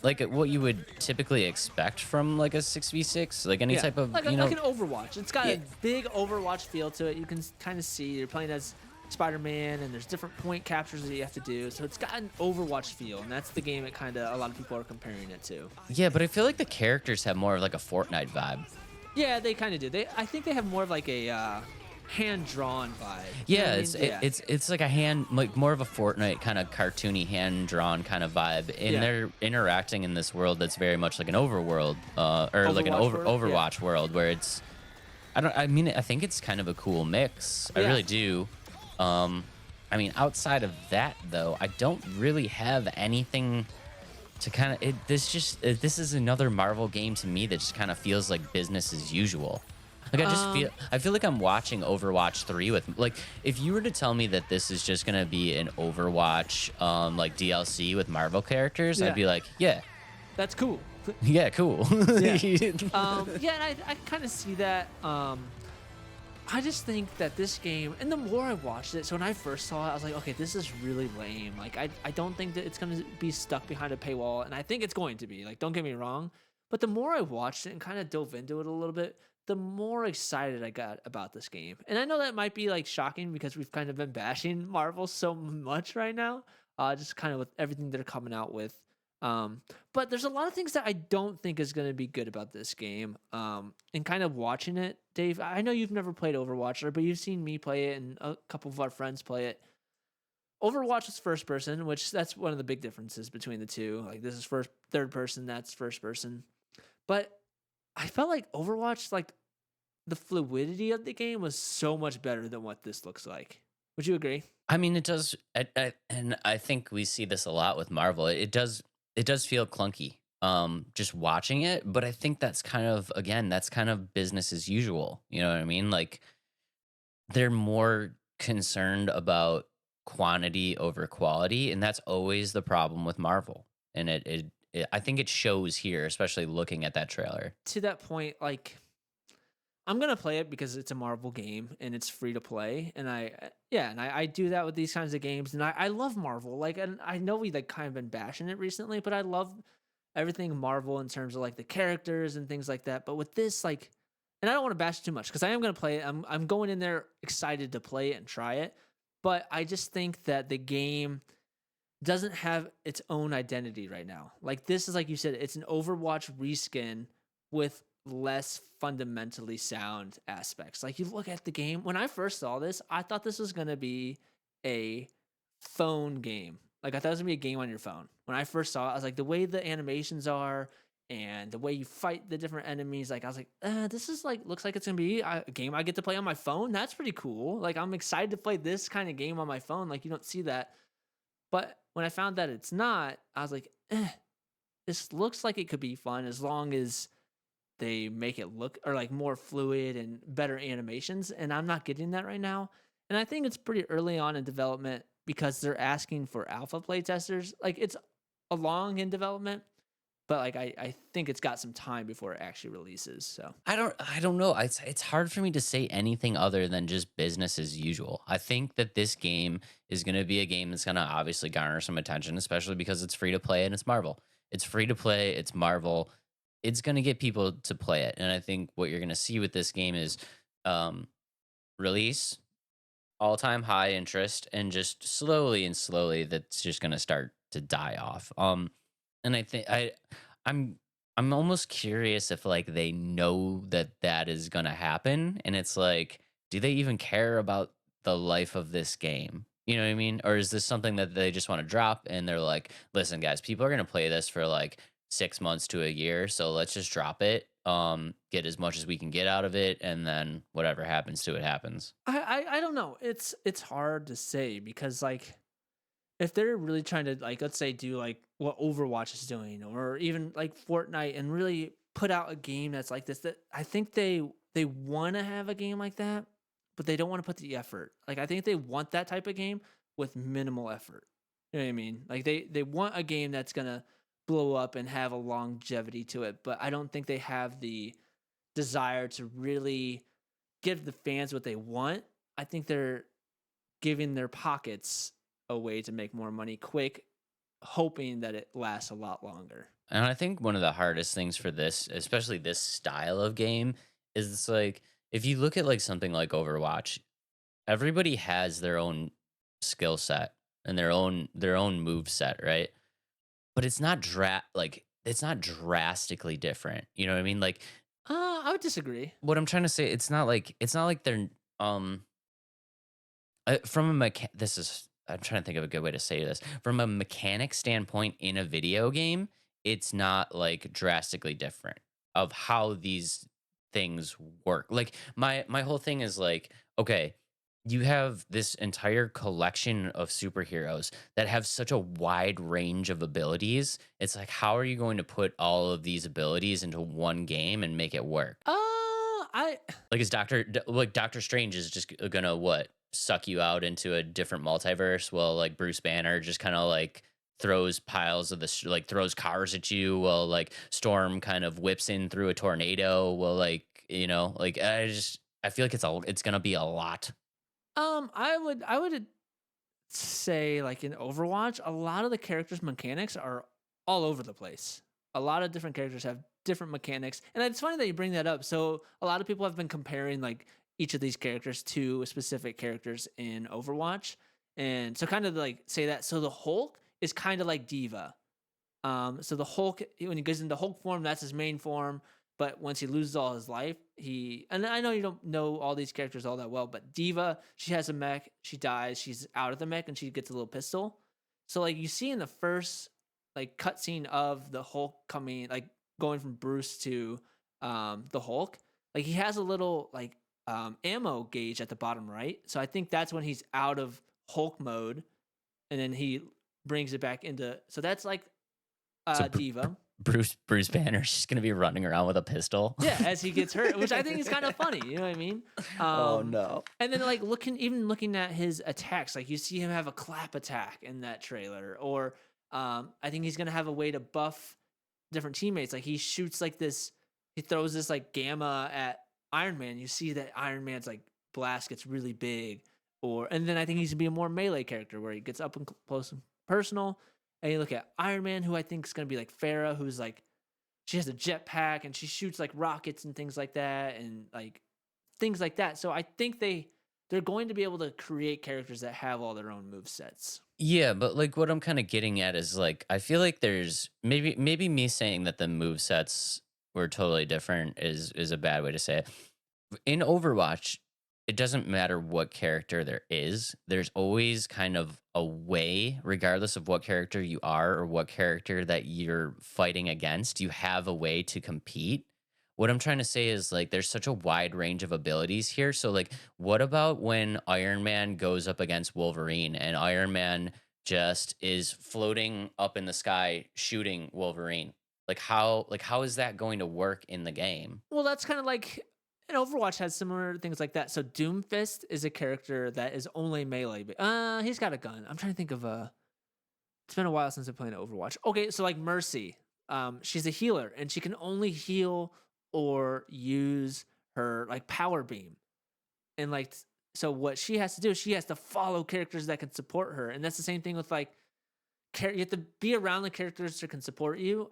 like what you would typically expect from like a 6v6, like any type of
like an Overwatch. It's got a big Overwatch feel to it. You can kind of see you're playing as Spider-Man, and there's different point captures that you have to do. So it's got an Overwatch feel, and that's the game it kind of a lot of people are comparing it to.
Yeah, but I feel like the characters have more of like a Fortnite vibe.
Yeah, they kind of do. I think they have more of like a hand-drawn vibe. You know
Yeah,
what I mean?
it's like a hand, like more of a Fortnite kind of cartoony hand-drawn kind of vibe, and they're interacting in this world that's very much like an overworld, or like an Overwatch world where it's, I think it's kind of a cool mix. I really do. I mean, outside of that though, I don't really have anything to kind of this is another Marvel game to me that just kind of feels like business as usual. Like I feel like I'm watching Overwatch 3 with, like, if you were to tell me that this is just gonna be an Overwatch like DLC with Marvel characters, I'd be like, yeah,
that's cool.
yeah, cool.
Yeah, and I kind of see that. I just think that this game, and the more I watched it, so when I first saw it, I was like, okay, this is really lame. Like, I don't think that it's going to be stuck behind a paywall, and I think it's going to be. Like, don't get me wrong. But the more I watched it and kind of dove into it a little bit, the more excited I got about this game. And I know that might be, like, shocking because we've kind of been bashing Marvel so much right now, just kind of with everything they're coming out with. But there's a lot of things that I don't think is going to be good about this game. And kind of watching it, Dave, I know you've never played Overwatch, but you've seen me play it and a couple of our friends play it. Overwatch is first person, which that's one of the big differences between the two. Like this is first, third person, that's first person. But I felt like Overwatch, like the fluidity of the game was so much better than what this looks like. Would you agree?
I mean, it does, and I think we see this a lot with Marvel. It does feel clunky, just watching it. But I think that's kind of, again, that's kind of business as usual. You know what I mean? Like they're more concerned about quantity over quality, and that's always the problem with Marvel. And I think it shows here, especially looking at that trailer.
To that point, like I'm gonna play it because it's a Marvel game and it's free to play, and I do that with these kinds of games, and I love Marvel. Like, and I know we like kind of been bashing it recently, but I love everything Marvel in terms of like the characters and things like that. But with this, like, and I don't want to bash it too much because I am gonna play it. I'm going in there excited to play it and try it, but I just think that the game doesn't have its own identity right now. Like this is like you said, it's an Overwatch reskin with less fundamentally sound aspects. Like you look at the game, when I first saw this, I thought this was going to be a phone game. Like I thought it was going to be a game on your phone. When I first saw it, I was like the way the animations are and the way you fight the different enemies, like I was like, this is like looks like it's going to be a game I get to play on my phone. That's pretty cool. Like I'm excited to play this kind of game on my phone. Like you don't see that. But when I found that it's not, I was like, this looks like it could be fun as long as they make it look or like more fluid and better animations. And I'm not getting that right now. And I think it's pretty early on in development because they're asking for alpha playtesters. Like it's along in development, but like I think it's got some time before it actually releases. So
I don't know. It's hard for me to say anything other than just business as usual. I think that this game is going to be a game that's going to obviously garner some attention, especially because it's free to play and it's Marvel. It's free to play, it's Marvel. It's going to get people to play it. And I think what you're going to see with this game is um, release, all-time high interest, and just slowly and slowly that's just going to start to die off. And I think I'm I'm almost curious if like they know that that is going to happen, and it's like, do they even care about the life of this game? You know what I mean? Or is this something that they just want to drop and they're like, listen, guys, people are going to play this for like 6 months to a year, so let's just drop it, get as much as we can get out of it, and then whatever happens to it happens.
I don't know. It's hard to say because like if they're really trying to like let's say do like what Overwatch is doing or even like Fortnite and really put out a game that's like this, that I think they want to have a game like that, but they don't want to put the effort. Like I think they want that type of game with minimal effort. You know what I mean? Like they want a game that's going to blow up and have a longevity to it, but I don't think they have the desire to really give the fans what they want. I think they're giving their pockets a way to make more money quick, hoping that it lasts a lot longer.
And I think one of the hardest things for this, especially this style of game, is it's like if you look at like something like Overwatch, everybody has their own skill set and their own move set, right? But it's not it's not drastically different. You know what I mean? Like
I would disagree.
what I'm trying to say, it's not like they're from a this is I'm trying to think of a good way to say this. From a mechanic standpoint in a video game, it's not like drastically different of how these things work. Like my whole thing is like, okay, you have this entire collection of superheroes that have such a wide range of abilities. It's like, how are you going to put all of these abilities into one game and make it work?
I
Like Doctor Strange is just gonna what, suck you out into a different multiverse, while like Bruce Banner just kind of like throws piles of this, like throws cars at you, while like Storm kind of whips in through a tornado, well, like, like I feel like it's gonna be a lot.
I would say like in Overwatch, a lot of the characters' mechanics are all over the place. A lot of different characters have different mechanics, and it's funny that you bring that up. So a lot of people have been comparing like each of these characters to specific characters in Overwatch, and so kind of like say that. So the Hulk is kind of like Diva. So the Hulk when he goes into Hulk form, that's his main form. but once he loses all his life, and I know you don't know all these characters all that well, but Diva, she has a mech, she dies, she's out of the mech, and she gets a little pistol. So like you see in the first like cutscene of the Hulk coming, like going from Bruce to the Hulk, like he has a little like ammo gauge at the bottom right. So I think that's when he's out of Hulk mode, and then he brings it back into. So that's like
So
Diva.
Bruce Banner's just gonna be running around with a pistol.
Yeah, as he gets hurt, which I think is kind of funny. You know what I mean?
Oh no.
And then like looking at his attacks, like you see him have a clap attack in that trailer, or I think he's gonna have a way to buff different teammates. Like he shoots like this, he throws this like gamma at Iron Man. You see that Iron Man's like blast gets really big, and then I think he's gonna be a more melee character where he gets up and close and personal. And you look at Iron Man, who I think is gonna be like Farah, who's like she has a jetpack and she shoots like rockets and things like that, and like things like that. So I think they're going to be able to create characters that have all their own move sets.
Yeah, but like what I'm kind of getting at is like I feel like there's maybe me saying that the move sets were totally different is a bad way to say it. In Overwatch, it doesn't matter what character there is. There's always kind of a way, regardless of what character you are or what character that you're fighting against, you have a way to compete. What I'm trying to say is like there's such a wide range of abilities here. So like what about when Iron Man goes up against Wolverine and Iron Man just is floating up in the sky shooting Wolverine? Like how is that going to work in the game?
Well, that's kind of like, and Overwatch has similar things like that. So Doomfist is a character that is only melee. He's got a gun. I'm trying to think of It's been a while since I played Overwatch. Okay, so like Mercy, she's a healer and she can only heal or use her like power beam. And like so what she has to do is she has to follow characters that can support her. And that's the same thing with like you have to be around the characters that can support you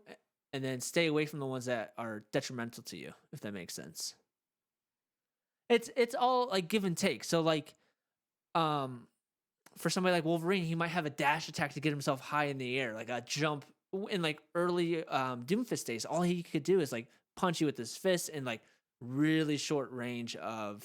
and then stay away from the ones that are detrimental to you, if that makes sense. It's all like give and take. So like for somebody like Wolverine, he might have a dash attack to get himself high in the air, like a jump in like early Doomfist days. All he could do is like punch you with his fist in like really short range of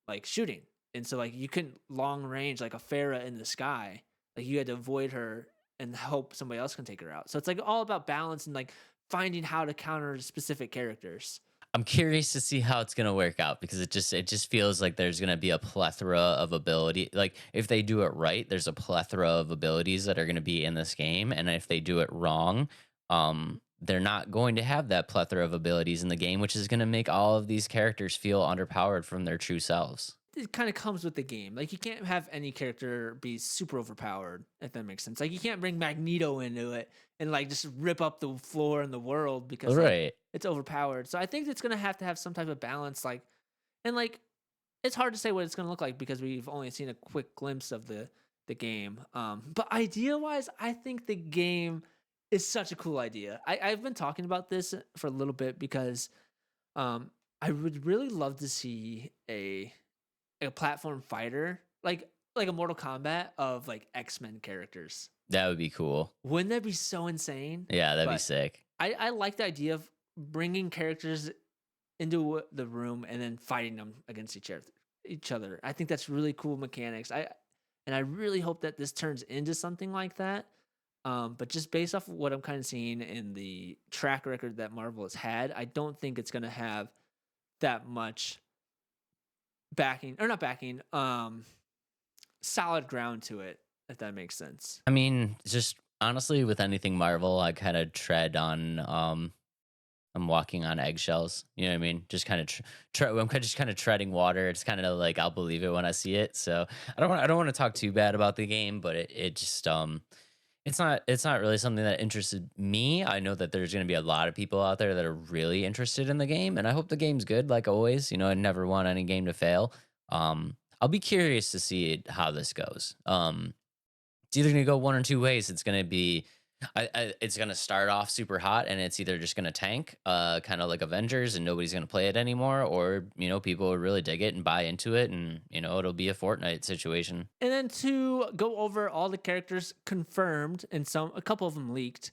like shooting. And so like you couldn't long range like a Farah in the sky. Like you had to avoid her and hope somebody else can take her out. So it's like all about balance and like finding how to counter specific characters.
I'm curious to see how it's gonna work out because it just feels like there's gonna be a plethora of ability. Like if they do it right, there's a plethora of abilities that are gonna be in this game, and if they do it wrong, they're not going to have that plethora of abilities in the game, which is gonna make all of these characters feel underpowered from their true selves.
It kind of comes with the game. Like you can't have any character be super overpowered, if that makes sense. Like you can't bring Magneto into it and like just rip up the floor in the world because
Right.
like, it's overpowered. So I think it's gonna have to have some type of balance. Like, and like it's hard to say what it's gonna look like because we've only seen a quick glimpse of the game. But idea wise, I think the game is such a cool idea. I've been talking about this for a little bit because I would really love to see a platform fighter, like a Mortal Kombat of like X-Men characters.
That would be cool.
Wouldn't that be so insane?
Yeah, that'd be
But
sick.
I like the idea of bringing characters into the room and then fighting them against each other. I think that's really cool mechanics. I really hope that this turns into something like that. But just based off of what I'm kind of seeing in the track record that Marvel has had, I don't think it's going to have that much solid ground to it, if that makes sense.
I mean, just honestly, with anything Marvel, I kind of tread on. I'm walking on eggshells. You know what I mean? Just kind of, I'm just kind of treading water. It's kind of like I'll believe it when I see it. So I don't want to talk too bad about the game, but it just it's not really something that interested me. I know that there's going to be a lot of people out there that are really interested in the game, and I hope the game's good. Like always, you know, I never want any game to fail. I'll be curious to see how this goes. It's either going to go one or two ways. It's going to be, it's going to start off super hot, and it's either just going to tank, kind of like Avengers, and nobody's going to play it anymore, or you know, people will really dig it and buy into it, and you know, it'll be a Fortnite situation.
And then to go over all the characters confirmed and a couple of them leaked,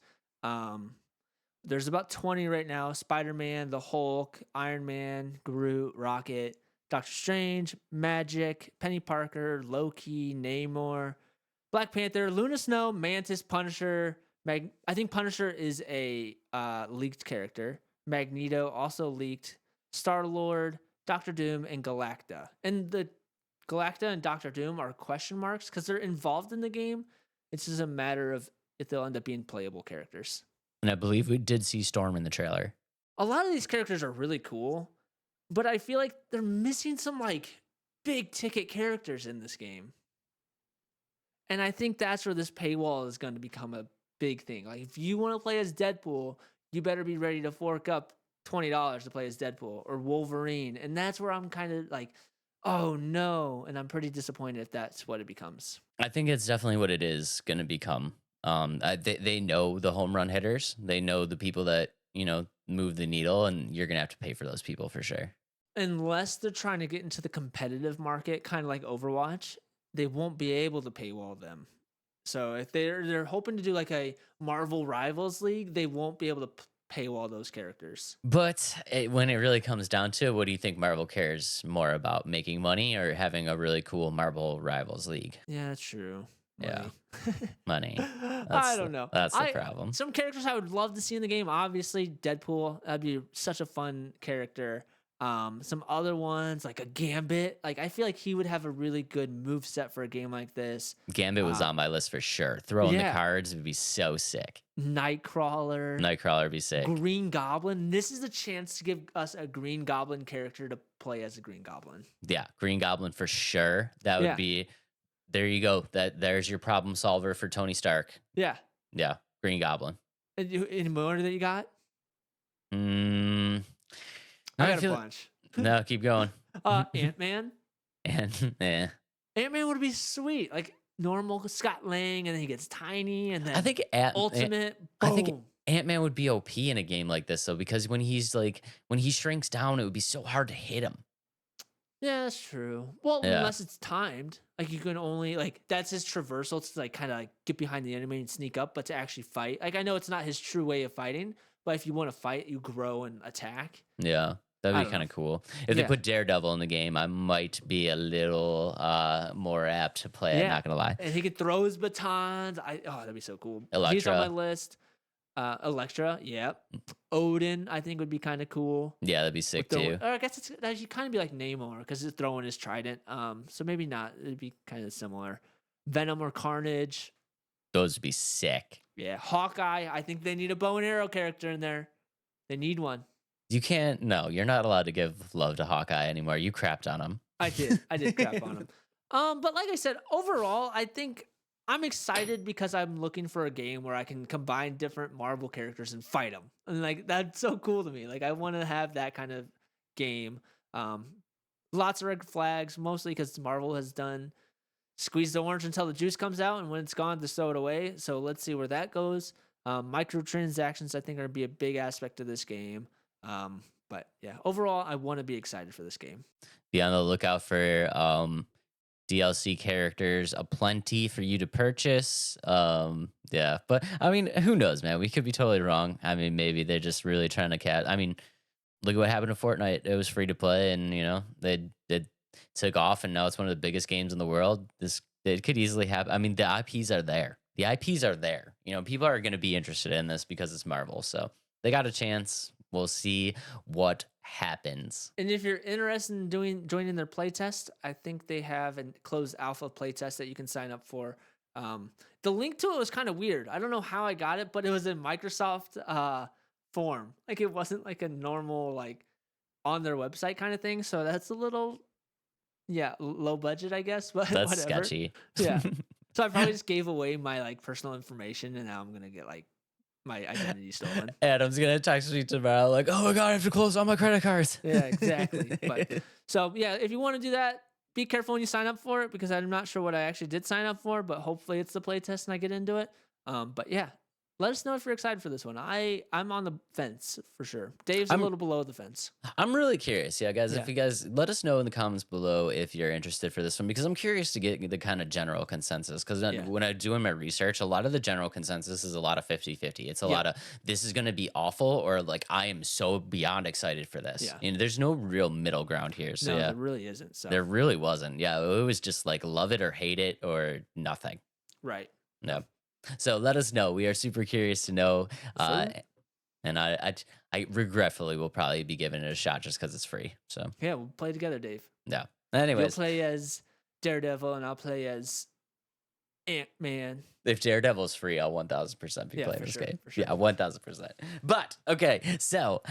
There's about 20 right now. Spider-Man, the Hulk, Iron Man, Groot, Rocket, Doctor Strange, Magic, Penny Parker, Loki, Namor, Black Panther, Luna Snow, Mantis, Punisher. I think Punisher is a leaked character. Magneto also leaked. Star-Lord, Doctor Doom, and Galacta. And the Galacta and Doctor Doom are question marks because they're involved in the game. It's just a matter of if they'll end up being playable characters.
And I believe we did see Storm in the trailer.
A lot of these characters are really cool, but I feel like they're missing some like big ticket characters in this game. And I think that's where this paywall is going to become a big thing. Like if you want to play as Deadpool, you better be ready to fork up $20 to play as Deadpool or Wolverine. And that's where I'm kind of like, oh no. And I'm pretty disappointed if that's what it becomes.
I think it's definitely what it is going to become. They know the home run hitters. They know the people that, move the needle, and you're going to have to pay for those people for sure.
Unless they're trying to get into the competitive market, kind of like Overwatch, they won't be able to paywall them. So if they're hoping to do like a Marvel Rivals League, they won't be able to paywall those characters.
But when it really comes down to it, what do you think Marvel cares more about, making money or having a really cool Marvel Rivals League?
Yeah, that's true.
Yeah. Money.
I don't know.
That's the problem.
Some characters I would love to see in the game, obviously Deadpool. That'd be such a fun character. Some other ones like a Gambit. Like I feel like he would have a really good move set for a game like this.
Gambit was on my list for sure. Throwing the cards would be so sick.
Nightcrawler.
Nightcrawler would be sick.
Green Goblin. This is a chance to give us a Green Goblin character to play as a Green Goblin.
Yeah, Green Goblin for sure. That would be. There you go. There's your problem solver for Tony Stark.
Yeah.
Yeah, Green Goblin.
Any more that you got?
I
got a bunch.
No, keep going.
Ant-Man. Ant-Man would be sweet. Like normal Scott Lang, and then he gets tiny, and then
I think
ultimate.
I think Ant-Man would be OP in a game like this, though, because when he shrinks down, it would be so hard to hit him.
Yeah, that's true. Well, unless it's timed. Like you can only that's his traversal to kind of get behind the enemy and sneak up, but to actually fight. Like I know it's not his true way of fighting, but if you want to fight, you grow and attack.
Yeah. That'd be kind of cool. If they put Daredevil in the game, I might be a little more apt to play it, not gonna lie.
And he could throw his batons. That'd be so cool.
Elektra.
He's on my list. Elektra, yep. Odin, I think would be kind of cool.
Yeah, that'd be sick too.
Or I guess that should kind of be like Namor because he's throwing his trident. So maybe not. It'd be kind of similar. Venom or Carnage.
Those would be sick.
Yeah, Hawkeye. I think they need a bow and arrow character in there. They need one.
You can't. No, you're not allowed to give love to Hawkeye anymore. You crapped on him.
I did crap on him. But like I said, overall, I think I'm excited because I'm looking for a game where I can combine different Marvel characters and fight them. And that's so cool to me. Like I want to have that kind of game. Lots of red flags, mostly because Marvel has done squeeze the orange until the juice comes out, and when it's gone, just throw it away. So let's see where that goes. Microtransactions, I think, are going to be a big aspect of this game. But yeah, overall, I want to be excited for this game.
Be on the lookout for DLC characters aplenty for you to purchase. Yeah, but I mean, who knows, man? We could be totally wrong. I mean, maybe they're just really trying to I mean, look at what happened to Fortnite. It was free to play, and they took off, and now it's one of the biggest games in the world. It could easily happen. I mean, the IPs are there. People are going to be interested in this because it's Marvel, so they got a chance. We'll see what happens.
And if you're interested in joining their playtest, I think they have a closed alpha playtest that you can sign up for. The link to it was kind of weird. I don't know how I got it, but it was in Microsoft form. Like it wasn't like a normal on their website kind of thing. So that's a little low budget, I guess. But
that's
whatever.
sketchy.
Yeah. So I probably just gave away my personal information, and now I'm gonna get my identity stolen.
Adam's gonna text me tomorrow oh my god, I have to close all my credit cards.
Yeah, exactly. But so yeah, if you want to do that, be careful when you sign up for it, because I'm not sure what I actually did sign up for, but hopefully it's the playtest and I get into it. But yeah, Let us know if you're excited for this one. I'm on the fence for sure. Dave's
I'm-
a little below the fence.
I'm really curious. Yeah, guys,
Yeah.
if you guys let us know in the comments below if you're interested for this one, because I'm curious to get the kind of general consensus. Because
Yeah.
when I'm doing my research, a lot of the general consensus is a lot of 50-50. It's a
Yeah.
lot of this is going to be awful or like I am so beyond excited for this.
Yeah.
You know, there's no real middle ground here. So
No,
yeah,
there really isn't. So
there really wasn't. Yeah, it was just like love it or hate it or nothing.
right.
No. So let us know. We are super curious to know.
Sure.
And I regretfully will probably be giving it a shot just because it's free. So
Yeah, we'll play together, Dave.
yeah.
You'll
Anyways,
play as Daredevil, and I'll play as Ant-Man.
if Daredevil's free, I'll 1000% be
Yeah,
playing
for
this
sure,
game.
for sure.
Yeah, 1000%. But okay, so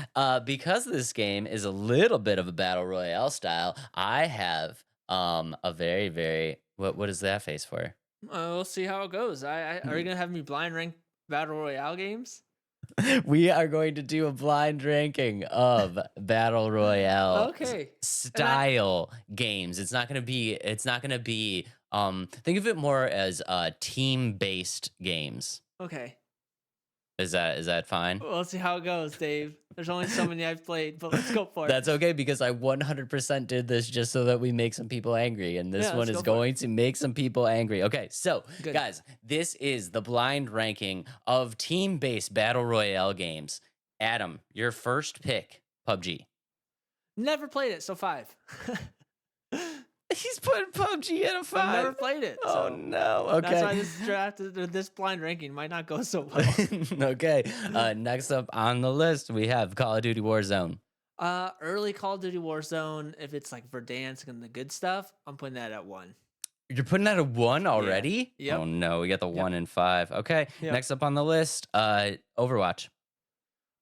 because this game is a little bit of a battle royale style, I have a very very what is that face for?
We'll see how it goes. Are you gonna have me blind rank battle royale games?
We are going to do a blind ranking of battle royale
Okay.
style games. It's not going to be think of it more as team based games.
Okay.
Is that fine?
We'll see how it goes, Dave. There's only so many I've played, but let's go for it.
That's okay because I 100% did this just so that we make some people angry, and this
Yeah,
one
let's
is
go for it.
going to make some people angry. Okay, so
Good.
guys, this is the blind ranking of team-based battle royale games. Adam, your first pick, PUBG.
Never played it, so 5.
He's putting PUBG at a 5.
I've never played it.
Oh
so
no. Okay.
That's why this draft, this blind ranking might not go so well.
Okay. Next up on the list, we have Call of Duty Warzone.
Early Call of Duty Warzone, if it's like Verdansk and the good stuff, I'm putting that at 1.
You're putting that at 1 already?
Yep.
Oh no, we got the 1 and 5. Okay.
Yep.
Next up on the list, Overwatch.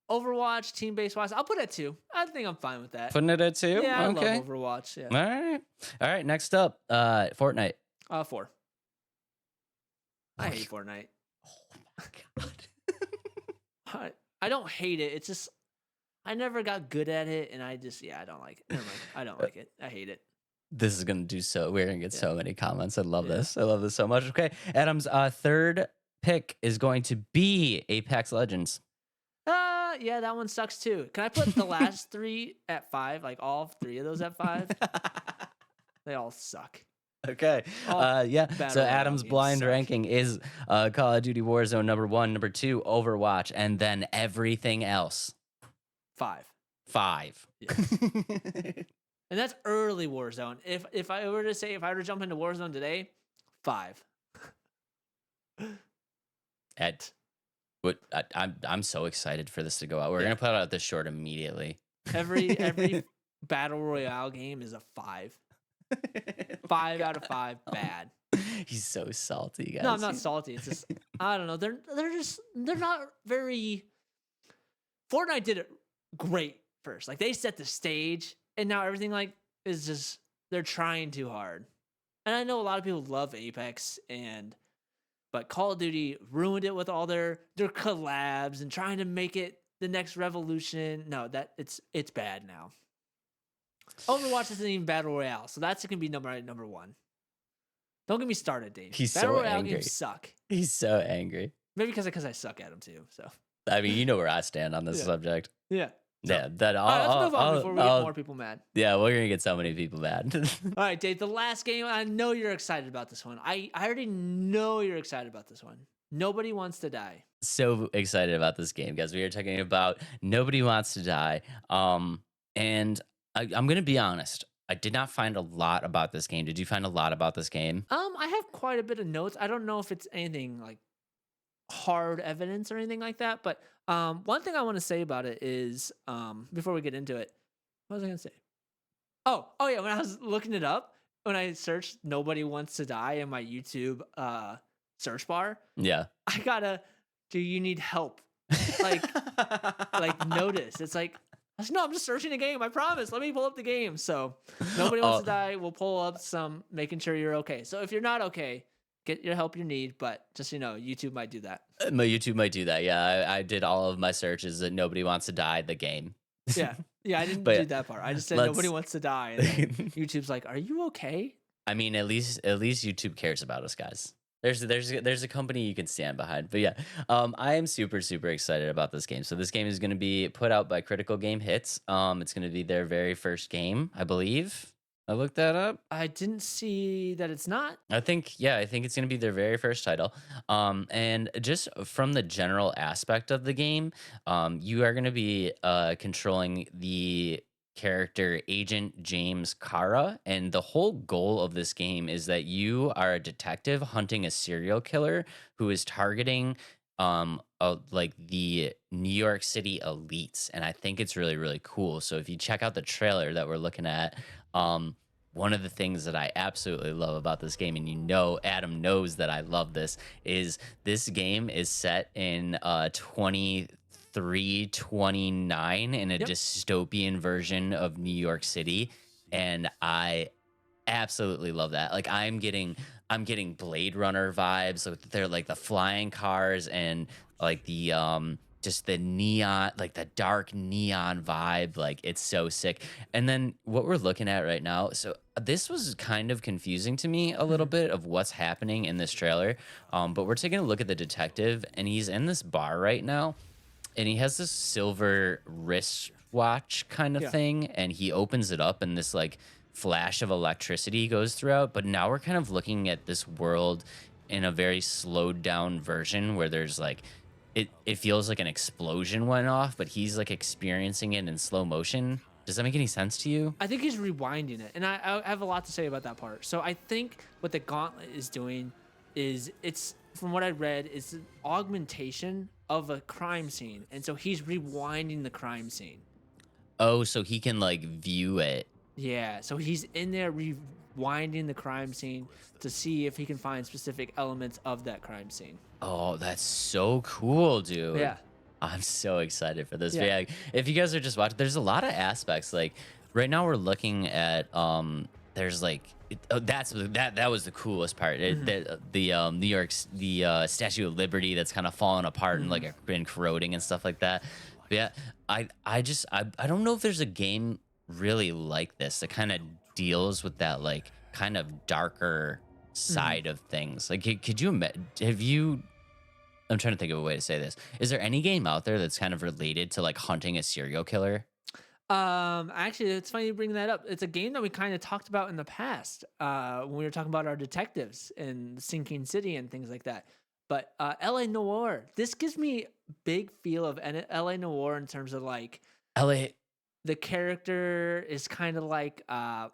Overwatch, team-based wise, I'll put it at 2. I think I'm fine with that.
Putting it at 2?
Yeah,
Okay.
I love Overwatch. Yeah.
All right. Next up, Fortnite.
4. I hate Fortnite.
Oh my god.
I don't hate it. It's just I never got good at it, and I don't like it. Never mind. I don't like it. I hate it.
This is gonna do so. We're gonna get
Yeah.
so many comments. I love
Yeah.
this. I love this so much. Okay, Adam's third pick is going to be Apex Legends.
Yeah, that one sucks too. Can I put the last 3 at 5? Like all 3 of those at 5? They all suck.
Okay.
All
Yeah.
battle
So
royale
Adam's
games
blind
suck.
ranking is Call of Duty Warzone number 1, number 2 Overwatch, and then everything else
5.
5.
Yeah. And that's early Warzone. If I were to jump into Warzone today, 5.
At what I'm so excited for this to go out. We're
Yeah.
gonna put out this short immediately.
Every battle royale game is a 5. 5 out of 5 bad.
He's so salty, guys.
No, I'm not salty. It's just I don't know. They're not very. Fortnite did it great first. Like they set the stage, and now everything like is just they're trying too hard. And I know a lot of people love Apex, but Call of Duty ruined it with all their collabs and trying to make it the next revolution. No, it's bad now. Overwatch isn't even battle royale, so that's gonna be number 1. Don't get me started, Dave.
He's
battle
so
royale
angry.
games suck.
He's so angry.
Maybe because I suck at them too. So
I mean, you know where I stand on this
Yeah.
subject.
yeah.
Yeah, that
All right, let's move on before we get
I'll-
more people mad.
yeah, we're gonna get so many people mad.
All right, Dave. The last game. I know you're excited about this one. I already know you're excited about this one. Nobody Wants to Die.
So excited about this game, guys. We are talking about Nobody Wants to Die. And I'm gonna be honest. I did not find a lot about this game. Did you find a lot about this game?
I have quite a bit of notes. I don't know if it's anything like hard evidence or anything like that. But one thing I want to say about it is before we get into it, what was I gonna say? Oh yeah. When I was looking it up, when I searched "Nobody Wants to Die" in my YouTube search bar,
Yeah.
I got a "Do you need help?" like notice. It's like I said, no, I'm just searching a game. I promise. Let me pull up the game. So Nobody Wants to Die. We'll pull up some, making sure you're okay. So if you're not okay, get your help you need. But just YouTube might do that.
My YouTube might do that. Yeah, I did all of my searches that Nobody Wants to Die, the game.
Yeah, I didn't
But
do that part. I just said
let's-
Nobody Wants to Die. And then YouTube's like, "Are you okay?"
I mean, at least YouTube cares about us, guys. There's a company you can stand behind. But yeah, I am super excited about this game. So this game is going to be put out by Critical Game Hits. It's going to be their very first game, I believe. I looked that up.
I didn't see that it's not.
I think it's going to be their very first title. And just from the general aspect of the game, you are going to be controlling the character Agent James Kara, and the whole goal of this game is that you are a detective hunting a serial killer who is targeting like the New York City elites, and I think it's really cool. So if you check out the trailer that we're looking at, one of the things that I absolutely love about this game, and Adam knows that I love this, is this game is set in 2329 in a
Yep.
dystopian version of New York City, and I absolutely love that. Like I'm getting Blade Runner vibes. Like they're like the flying cars and like the just the neon, like the dark neon vibe. Like it's so sick. And then what we're looking at right now, so this was kind of confusing to me a little bit of what's happening in this trailer. But we're taking a look at the detective, and he's in this bar right now, and he has this silver wristwatch kind of
Yeah.
thing, and he opens it up, and this like flash of electricity goes throughout. But now we're kind of looking at this world in a very slowed down version where there's like it feels like an explosion went off, but he's like experiencing it in slow motion. Does that make any sense to you?
I think he's rewinding it, and I have a lot to say about that part. So I think what the Gauntlet is doing is it's, from what I read, it's an augmentation of a crime scene, and so he's rewinding the crime scene.
Oh, so he can like view it.
Yeah, so he's in there rewinding the crime scene to see if he can find specific elements of that crime scene.
Oh, that's so cool, dude.
Yeah.
I'm so excited for this.
Yeah.
But yeah, if you guys are just watching, there's a lot of aspects. Like right now, we're looking at there's like that was the coolest part. The New York's Statue of Liberty that's kind of falling apart and like been corroding and stuff like that. But yeah, I don't know if there's a game really like this that kind of deals with that like kind of darker side of things. Like, could you have you? I'm trying to think of a way to say this. Is there any game out there that's kind of related to like hunting a serial killer?
Actually, it's funny you bring that up. It's a game that we kind of talked about in the past, when we were talking about our detectives and Sinking City and things like that. But LA Noire, this gives me big feel of LA Noire in terms of like
LA.
the character is kind of like wow,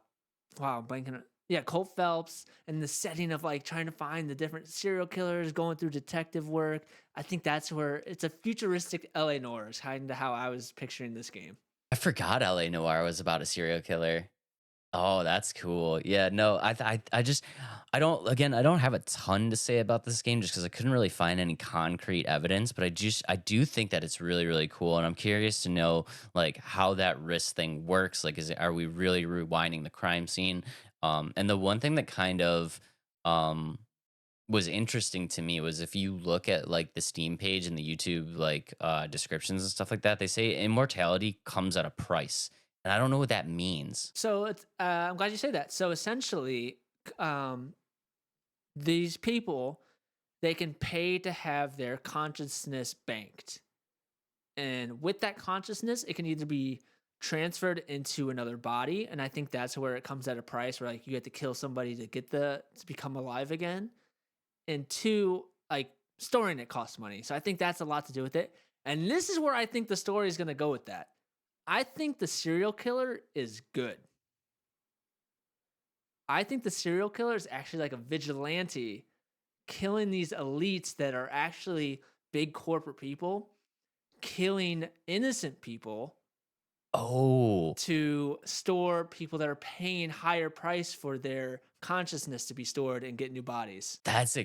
I'm blanking on. Yeah, Colt Phelps, and the setting of like trying to find the different serial killers, going through detective work. I think that's where it's a futuristic LA Noire is kind of how I was picturing this game.
I forgot LA Noire was about a serial killer. Oh, that's cool. Yeah, no, I don't have a ton to say about this game just because I couldn't really find any concrete evidence, but I do think that it's really cool, and I'm curious to know like how that wrist thing works. Like, are we really rewinding the crime scene? And the one thing that kind of was interesting to me was if you look at like the Steam page and the YouTube like descriptions and stuff like that, they say immortality comes at a price. And I don't know what that means.
So it's, I'm glad you say that. So essentially, these people, they can pay to have their consciousness banked. And with that consciousness, it can either be transferred into another body. And I think that's where it comes at a price where like you have to kill somebody to to become alive again. And two, like storing it costs money. So I think that's a lot to do with it. And this is where I think the story is going to go with that. I think the serial killer is good. I think the serial killer is actually like a vigilante killing these elites that are actually big corporate people, killing innocent people
Oh,
to store people that are paying higher price for their consciousness to be stored and get new bodies.
that is a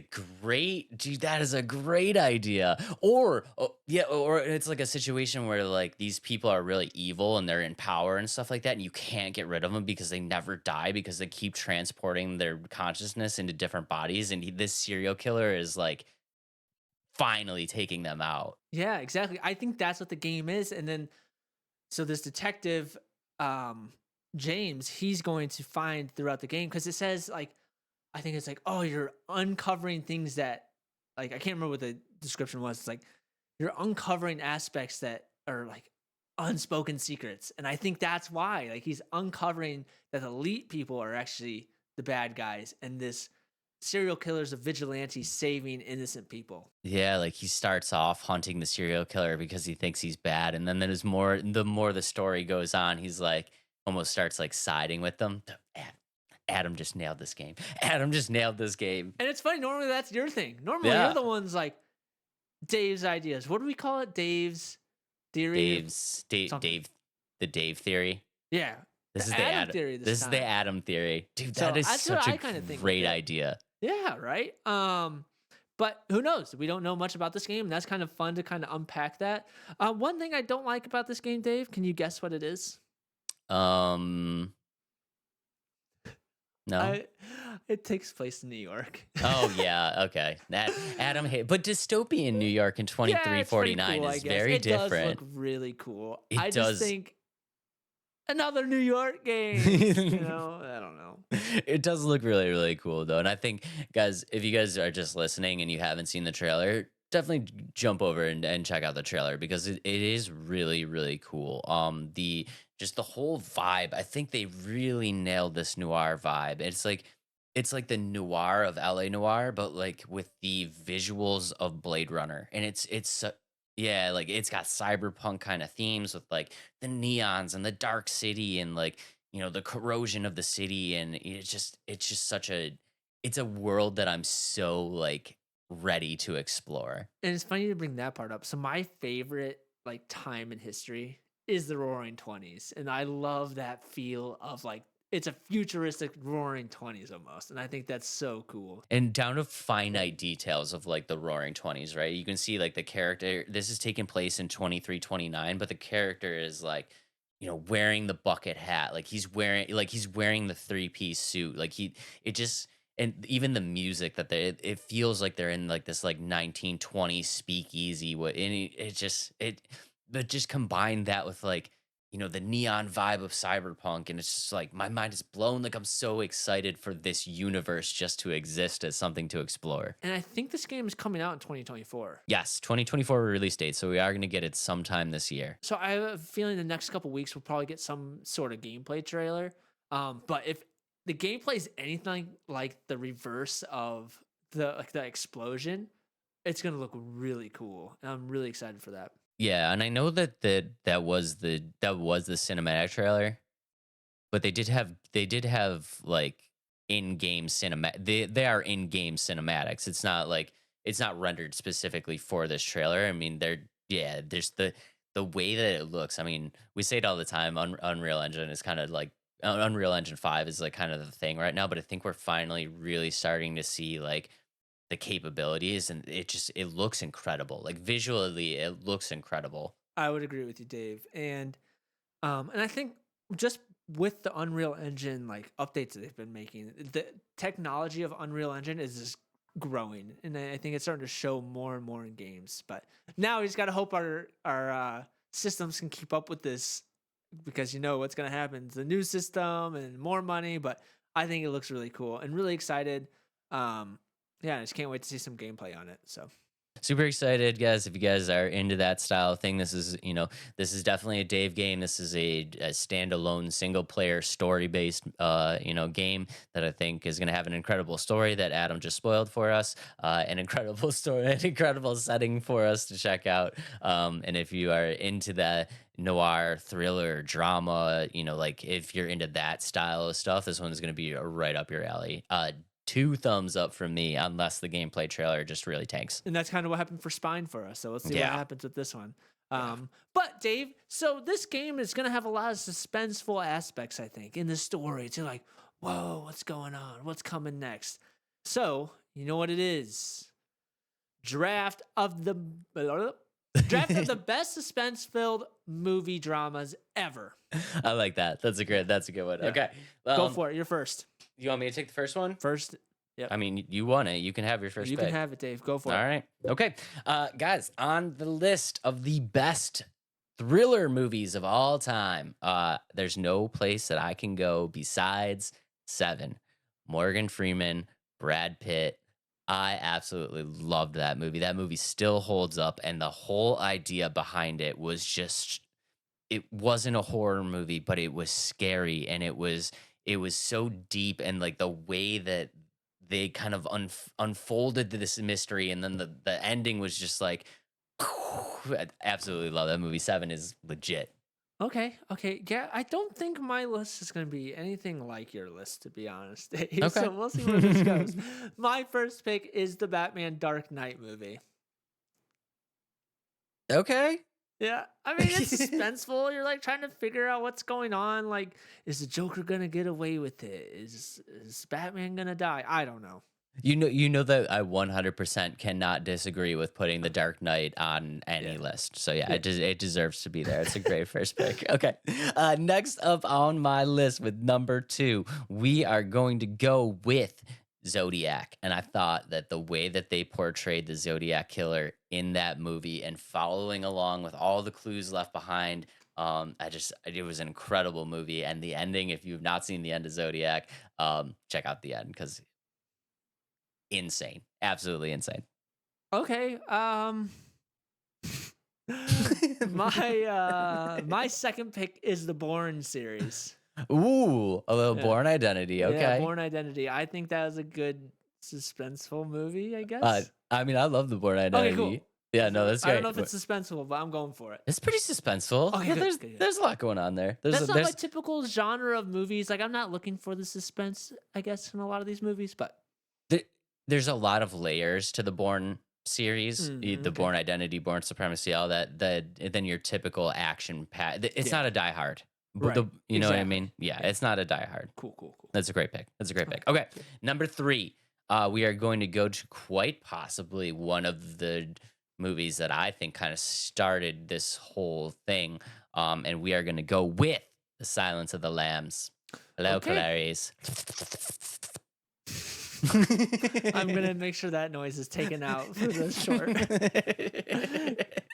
great idea. Or yeah, or it's like a situation where like these people are really evil and they're in power and stuff like that, and you can't get rid of them because they never die because they keep transporting their consciousness into different bodies, and this serial killer is like finally taking them out.
Yeah, exactly. I think that's what the game is. And then, so this detective, James, he's going to find throughout the game, because it says like, I think it's like, oh, you're uncovering things that, like, I can't remember what the description was. It's like you're uncovering aspects that are like unspoken secrets, and I think that's why, like, he's uncovering that elite people are actually the bad guys, and this serial killers of vigilantes saving innocent people.
Yeah, like he starts off hunting the serial killer because he thinks he's bad, and then the more the story goes on, he's like almost starts like siding with them. Adam just nailed this game. Adam just nailed this game.
And it's funny. Normally, that's your thing. Normally, you're
Yeah.
the ones like Dave's ideas. What do we call it? Dave's theory. Something.
Dave, the Dave theory.
Yeah.
This
The
is the
Adam
Adam
theory.
This is
time.
the Adam theory, dude.
So
That is
that's what
such
I kinda think
a
with
great
it.
idea.
Yeah. Right. But who knows? We don't know much about this game. And that's kind of fun to kind of unpack that. One thing I don't like about this game, Dave. Can you guess what it is?
No.
It takes place in New York.
Oh yeah, okay. That Adam hate, but dystopian New York in
Yeah, it's pretty
2349
cool, I
is
guess.
very
it
different.
does look really cool.
It
I
does.
just think another New York game. I don't know.
It does look really, really cool though. And I think, guys, if you guys are just listening and you haven't seen the trailer, definitely jump over and check out the trailer because it is really, really cool. The whole vibe, I think they really nailed this noir vibe. It's like the noir of LA noir, but like with the visuals of Blade Runner. And yeah, like it's got cyberpunk kind of themes with like the neons and the dark city and like, the corrosion of the city. And it's just it's a world that I'm so like ready to explore.
And it's funny to bring that part up. So my favorite like time in history is the Roaring Twenties, and I love that feel of like it's a futuristic Roaring Twenties almost, and I think that's so cool.
And down to finite details of like the Roaring Twenties, right? You can see like the character. This is taking place in 2329, but the character is like, wearing the bucket hat, like he's wearing the 3-piece suit, and even the music that it feels like they're in like this like 1920s speakeasy. But just combine that with like, the neon vibe of cyberpunk. And it's just like, my mind is blown. Like I'm so excited for this universe just to exist as something to explore.
And I think this game is coming out in 2024.
Yes, 2024 release date. So we are going to get it sometime this year.
So I have a feeling the next couple weeks we'll probably get some sort of gameplay trailer. But if the gameplay is anything like the reverse of the explosion, it's gonna look really cool, and I'm really excited for that.
Yeah, and I know that was the cinematic trailer, but they did have like in-game they are in-game cinematics. It's not rendered specifically for this trailer. I mean, there's the way that it looks. I mean, we say it all the time. Unreal Engine is kind of like Unreal Engine 5 is like kind of the thing right now, but I think we're finally really starting to see like the capabilities, and it looks incredible. Like visually, it looks incredible.
I would agree with you, Dave. And I think just with the Unreal Engine like updates that they've been making, the technology of Unreal Engine is just growing, and I think it's starting to show more and more in games. But now we just got to hope our systems can keep up with this, because what's going to happen. It's a new system and more money, but I think it looks really cool and really excited. Yeah, I just can't wait to see some gameplay on it. So
super excited, guys. If you guys are into that style thing, this is definitely a Dave game. This is a standalone single player story based game that I think is going to have an incredible story that Adam just spoiled for us. An incredible story, an incredible setting for us to check out. And if you are into that noir thriller drama, like if you're into that style of stuff, this one's going to be right up your alley. 2 thumbs up from me, unless the gameplay trailer just really tanks.
And that's kind of what happened for Spine for us. So let's see what
Yeah.
happens with this one. But Dave, so this game is going to have a lot of suspenseful aspects, I think, in the story. It's like, whoa, what's going on? What's coming next? So you know what it is? Draft of the best suspense-filled movie dramas ever.
I like that. That's a good one.
Yeah.
Okay.
Go for it. You're first.
You want me to take the first one?
First. Yep.
I mean, you won it. You can have your first
You
pick.
can have it, Dave. Go for
All
it.
right. Okay. Guys, on the list of the best thriller movies of all time, there's no place that I can go besides Seven. Morgan Freeman, Brad Pitt. I absolutely loved that movie. That movie still holds up, and the whole idea behind it was just it wasn't a horror movie, but it was scary and it was so deep and like the way that they kind of unfolded this mystery and then the ending was just like I absolutely love that movie. 7 is legit.
Okay, okay. Yeah, I don't think my list is going to be anything like your list, to be honest.
Okay.
So we'll see where this goes. My first pick is the Batman Dark Knight movie.
Okay.
Yeah, I mean, it's suspenseful. You're like trying to figure out what's going on. Like, is the Joker going to get away with it? Is Batman going to die? I don't know.
You know that I 100% cannot disagree with putting the Dark Knight on any
Yeah.
list. So yeah, it deserves to be there. It's a great first pick. Okay. Next up on my list with number 2, we are going to go with Zodiac. And I thought that the way that they portrayed the Zodiac killer in that movie and following along with all the clues left behind, it was an incredible movie. And the ending, if you've not seen the end of Zodiac, check out the end because insane, absolutely insane.
Okay. My second pick is the Bourne series.
Ooh, a little
Yeah.
Born Identity. Okay.
Yeah, Bourne Identity. I think that was a good suspenseful movie, I guess.
I mean, I love the Born Identity.
cool.
Yeah, no, that's great.
I don't know if it's suspenseful, but I'm going for it.
It's pretty suspenseful.
Okay,
Yeah,
good,
there's a lot going on there.
That's not my typical genre of movies. Like, I'm not looking for the suspense, I guess, in a lot of these movies, but
there's a lot of layers to the Born series, the
okay.
Born Identity, Born Supremacy, all that. Than your typical action It's not a Die Hard.
Right,
You know what I
exactly.
mean? Yeah, it's not a Die Hard.
Cool.
That's a great pick. Okay, number 3. We are going to go to quite possibly one of the movies that I think kind of started this whole thing. And we are going to go with The Silence of the Lambs. Hello,
Okay.
Clarice.
I'm going to make sure that noise is taken out for this short. I'm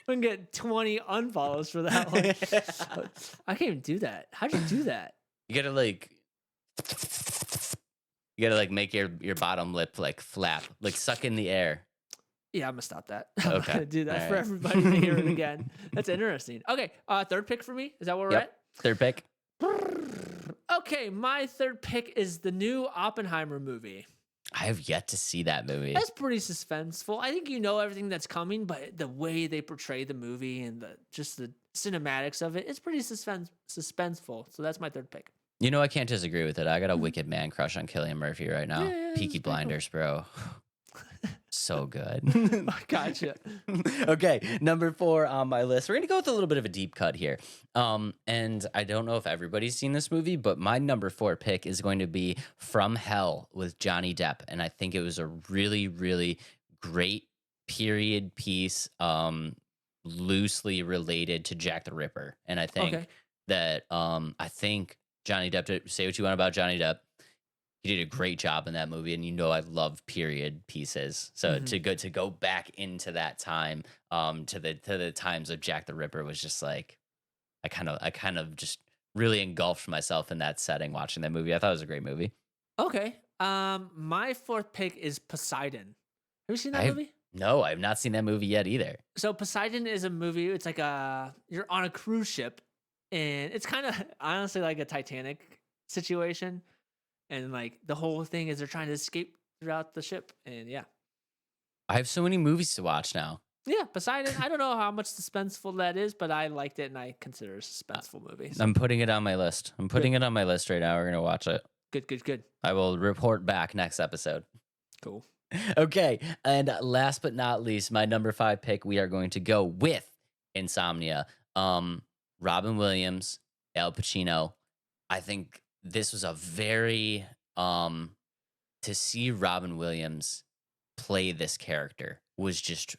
going to get 20 unfollows for that one. I can't even do that. How'd you do that?
You gotta make your bottom lip like flap, like suck in the air.
Yeah, I'm going to stop that. I'm not
Okay.
going to do that
All
for
right.
everybody to hear it again. That's interesting. Okay, third pick for me. Is that where we're
Yep. Third pick.
at? Okay, my third pick is the new Oppenheimer movie.
I have yet to see that movie.
That's pretty suspenseful. I think you know everything that's coming, but the way they portray the movie and the cinematics of it, it's pretty suspenseful. So that's my third pick.
You know, I can't disagree with it. I got a wicked man crush on Cillian Murphy right now.
Yeah,
Peaky
it's pretty cool.
Blinders, bro. So good.
Gotcha.
Okay, number 4 on my list. We're gonna go with a little bit of a deep cut here. And I don't know if everybody's seen this movie, but my number 4 pick is going to be From Hell with Johnny Depp, and I think it was a really, really great period piece, loosely related to Jack the Ripper. And I think that I think Johnny Depp. Say what you want about Johnny Depp. He did a great job in that movie, and you know I love period pieces. So to go back into that time, to the times of Jack the Ripper was just like, I kind of just really engulfed myself in that setting watching that movie. I thought it was a great movie.
Okay. My fourth pick is Poseidon. Have you seen that movie?
No, I've not seen that movie yet either.
So Poseidon is a movie. It's like you're on a cruise ship, and it's kind of honestly like a Titanic situation. And like the whole thing is they're trying to escape throughout the ship. And yeah.
I have so many movies to watch now.
Yeah, Poseidon. I don't know how much suspenseful that is, but I liked it and I consider it a suspenseful movie. So.
I'm putting it on my list. I'm putting it on my list right now. We're going to watch it.
Good.
I will report back next episode.
Cool.
Okay. And last but not least, my number 5 pick, we are going to go with Insomnia. Robin Williams, Al Pacino. I think this was a very to see Robin Williams play this character was just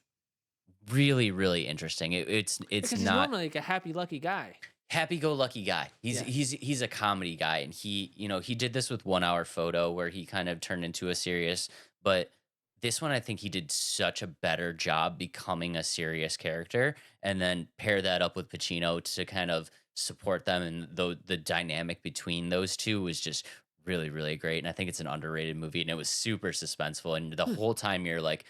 really, really interesting. It's
because he's
not
normally like a happy-lucky guy.
happy-go-lucky guy. He's a comedy guy, and he did this with 1 Hour Photo where he kind of turned into a serious, but this one I think he did such a better job becoming a serious character, and then pair that up with Pacino to kind of support them, and the dynamic between those two was just really, really great. And I think it's an underrated movie, and it was super suspenseful. And the whole time you're like,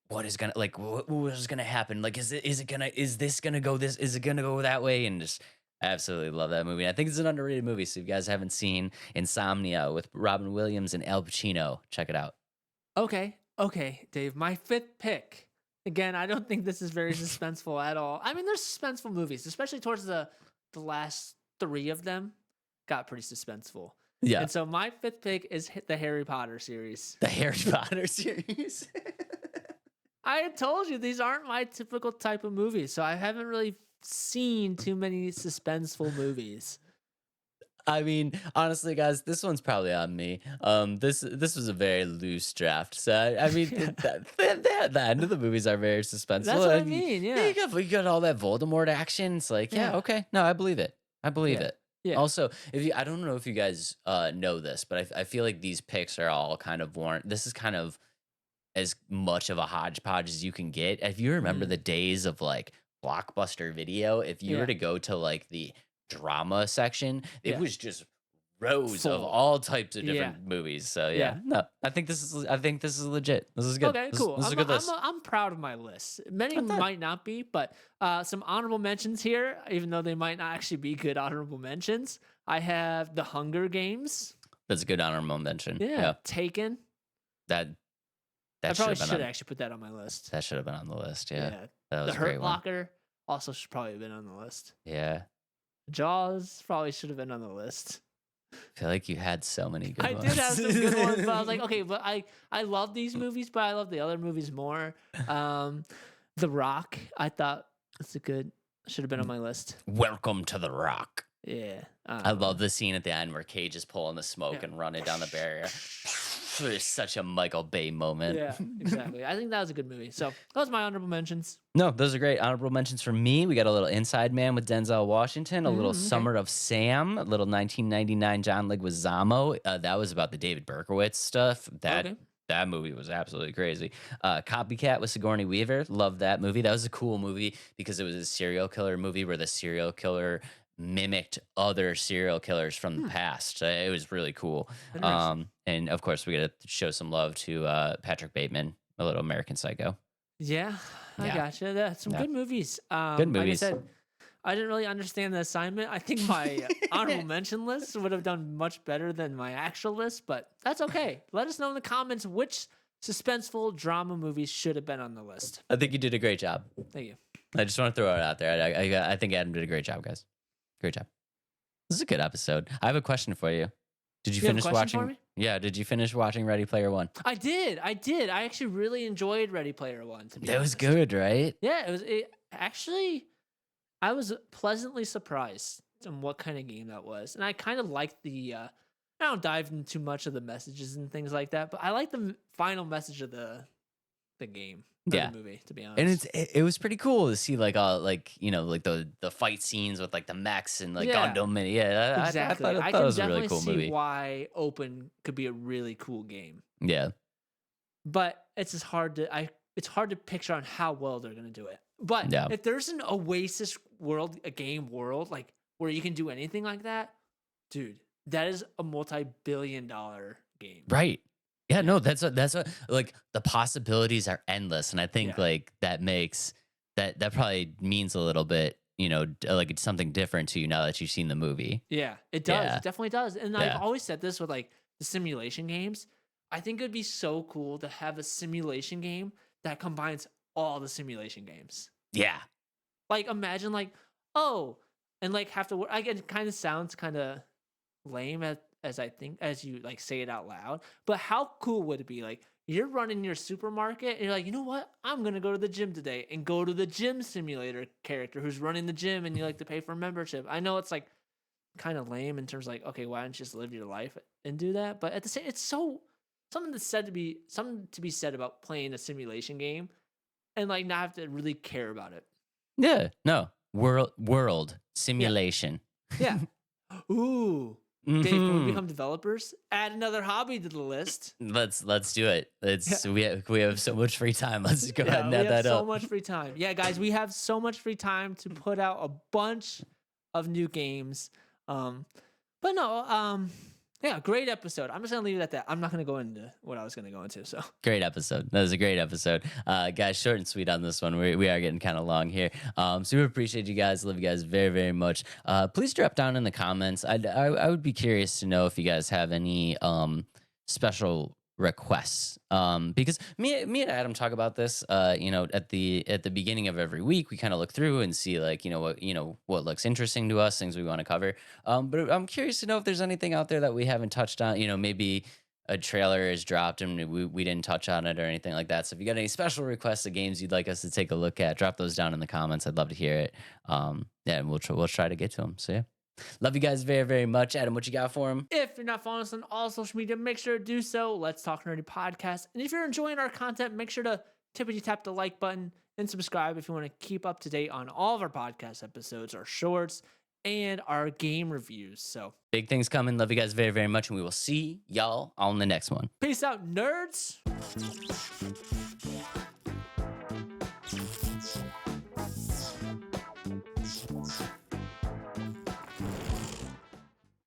what is gonna like what is gonna happen? Like, is this gonna go this? Is it gonna go that way? And just I absolutely love that movie. I think it's an underrated movie. So if you guys haven't seen Insomnia with Robin Williams and Al Pacino, check it out.
Okay, Dave. My fifth pick. Again, I don't think this is very suspenseful at all. I mean, there's suspenseful movies, especially towards the last three of them got pretty suspenseful.
Yeah.
And so my fifth pick is the Harry Potter series.
The Harry Potter series.
I had told you these aren't my typical type of movies, so I haven't really seen too many suspenseful movies.
I mean, honestly, guys, this one's probably on me. This was a very loose draft, so I mean, the end of the movies are very suspenseful.
That's what I mean. Yeah,
you got all that Voldemort action. It's like, yeah, okay, no, I believe it. I believe it.
Yeah.
Also, I don't know if you guys know this, but I feel like these picks are all kind of warrant. This is kind of as much of a hodgepodge as you can get. If you remember the days of like Blockbuster Video, if you were to go to like the drama section, it was just rows of all types of different movies. So no, I think this is legit. This is good.
Okay, cool.
This is a good list.
I'm proud of my list. Many might not be, but some honorable mentions here, even though they might not actually be good honorable mentions. I have The Hunger Games.
That's a good honorable mention.
Yeah. Taken.
That
I probably should actually put that on my list.
That should have been on the list. Yeah. That was
The
a great
Hurt
one.
Locker also should probably have been on the list.
Yeah.
Jaws probably should have been on the list.
I feel like you had so many good
I
ones.
did have some good ones, but I was like, okay, but I love these movies, but I love the other movies more. The Rock, I thought should have been on my list.
Welcome to the Rock.
Yeah.
I love the scene at the end where Cage is pulling the smoke and running down the barrier. It's such a Michael Bay moment.
Yeah, exactly. I think that was a good movie. So those are my honorable mentions.
No, those are great honorable mentions for me. We got a little Inside Man with Denzel Washington, a little Summer of Sam, a little 1999 John Leguizamo. That was about the David Berkowitz stuff. That movie was absolutely crazy. Copycat with Sigourney Weaver. Loved that movie. That was a cool movie because it was a serial killer movie where the serial killer mimicked other serial killers from the past. It was really cool. And of course, we got to show some love to Patrick Bateman, a little American Psycho.
Yeah, I gotcha. That's some good movies.
Good movies.
Like I said, I didn't really understand the assignment. I think my honorable mention list would have done much better than my actual list, but that's okay. Let us know in the comments which suspenseful drama movies should have been on the list.
I think you did a great job.
Thank you.
I just want to throw it out there. I think Adam did a great job, guys. Great job. This is a good episode. I have a question for you. Did you finish watching? Yeah, did you finish watching Ready Player One?
I did. I actually really enjoyed Ready Player One.
That was good, right?
Yeah, actually, I was pleasantly surprised on what kind of game that was, and I kind of liked the. I don't dive into too much of the messages and things like that, but I like the final message of the game. The movie, to be honest.
And it was pretty cool to see like the fight scenes with like the mechs and like Gundam and
exactly.
I thought it was a really cool movie.
Why Open could be a really cool game.
Yeah,
but it's just hard to picture on how well they're gonna do it. But if there's an Oasis world, a game world like where you can do anything like that, dude, that is a multi-billion-dollar game.
Right. Yeah, no, that's what like the possibilities are endless, and I think like that makes that probably means a little bit, like it's something different to you now that you've seen the movie.
Yeah, it does. It definitely does. And I've always said this with like the simulation games. I think it'd be so cool to have a simulation game that combines all the simulation games.
Yeah.
Like imagine like, and like have to work. It kind of sounds kind of lame as you like say it out loud, but how cool would it be? Like you're running your supermarket and you're like, you know what? I'm going to go to the gym today and go to the gym simulator character who's running the gym and you like to pay for a membership. I know it's like kind of lame in terms of like, okay, why don't you just live your life and do that? But at the same, it's something to be said about playing a simulation game and like not have to really care about it.
Yeah. No. World simulation.
Yeah. Ooh. Dave, can we become developers? Add another hobby to the list.
Let's do it. We have so much free time. Let's go ahead and add that up.
We have so much free time. Yeah, guys, we have so much free time to put out a bunch of new games. But no, Yeah, great episode. I'm just gonna leave it at that. I'm not gonna go into what I was gonna go into. So
Great episode. That was a great episode. Guys, short and sweet on this one. We are getting kind of long here. So we appreciate you guys. Love you guys very, very much. Please drop down in the comments. I would be curious to know if you guys have any special requests, because me and Adam talk about this at the beginning of every week. We kind of look through and see like what looks interesting to us, things we want to cover. But I'm curious to know if there's anything out there that we haven't touched on. Maybe a trailer is dropped and we didn't touch on it or anything like that. So if you got any special requests of games you'd like us to take a look at, drop those down in the comments. I'd love to hear it. And we'll try to get to them. So yeah. Love you guys very, very much. Adam, what you got for him?
if you're not following us on all social media, make sure to do so. Let's Talk Nerdy Podcast. And if you're enjoying our content, make sure to tap the like button and subscribe if you want to keep up to date on all of our podcast episodes, our shorts, and our game reviews. So
Big things coming. Love you guys very, very much. And we will see y'all on the next one.
peace out, nerds.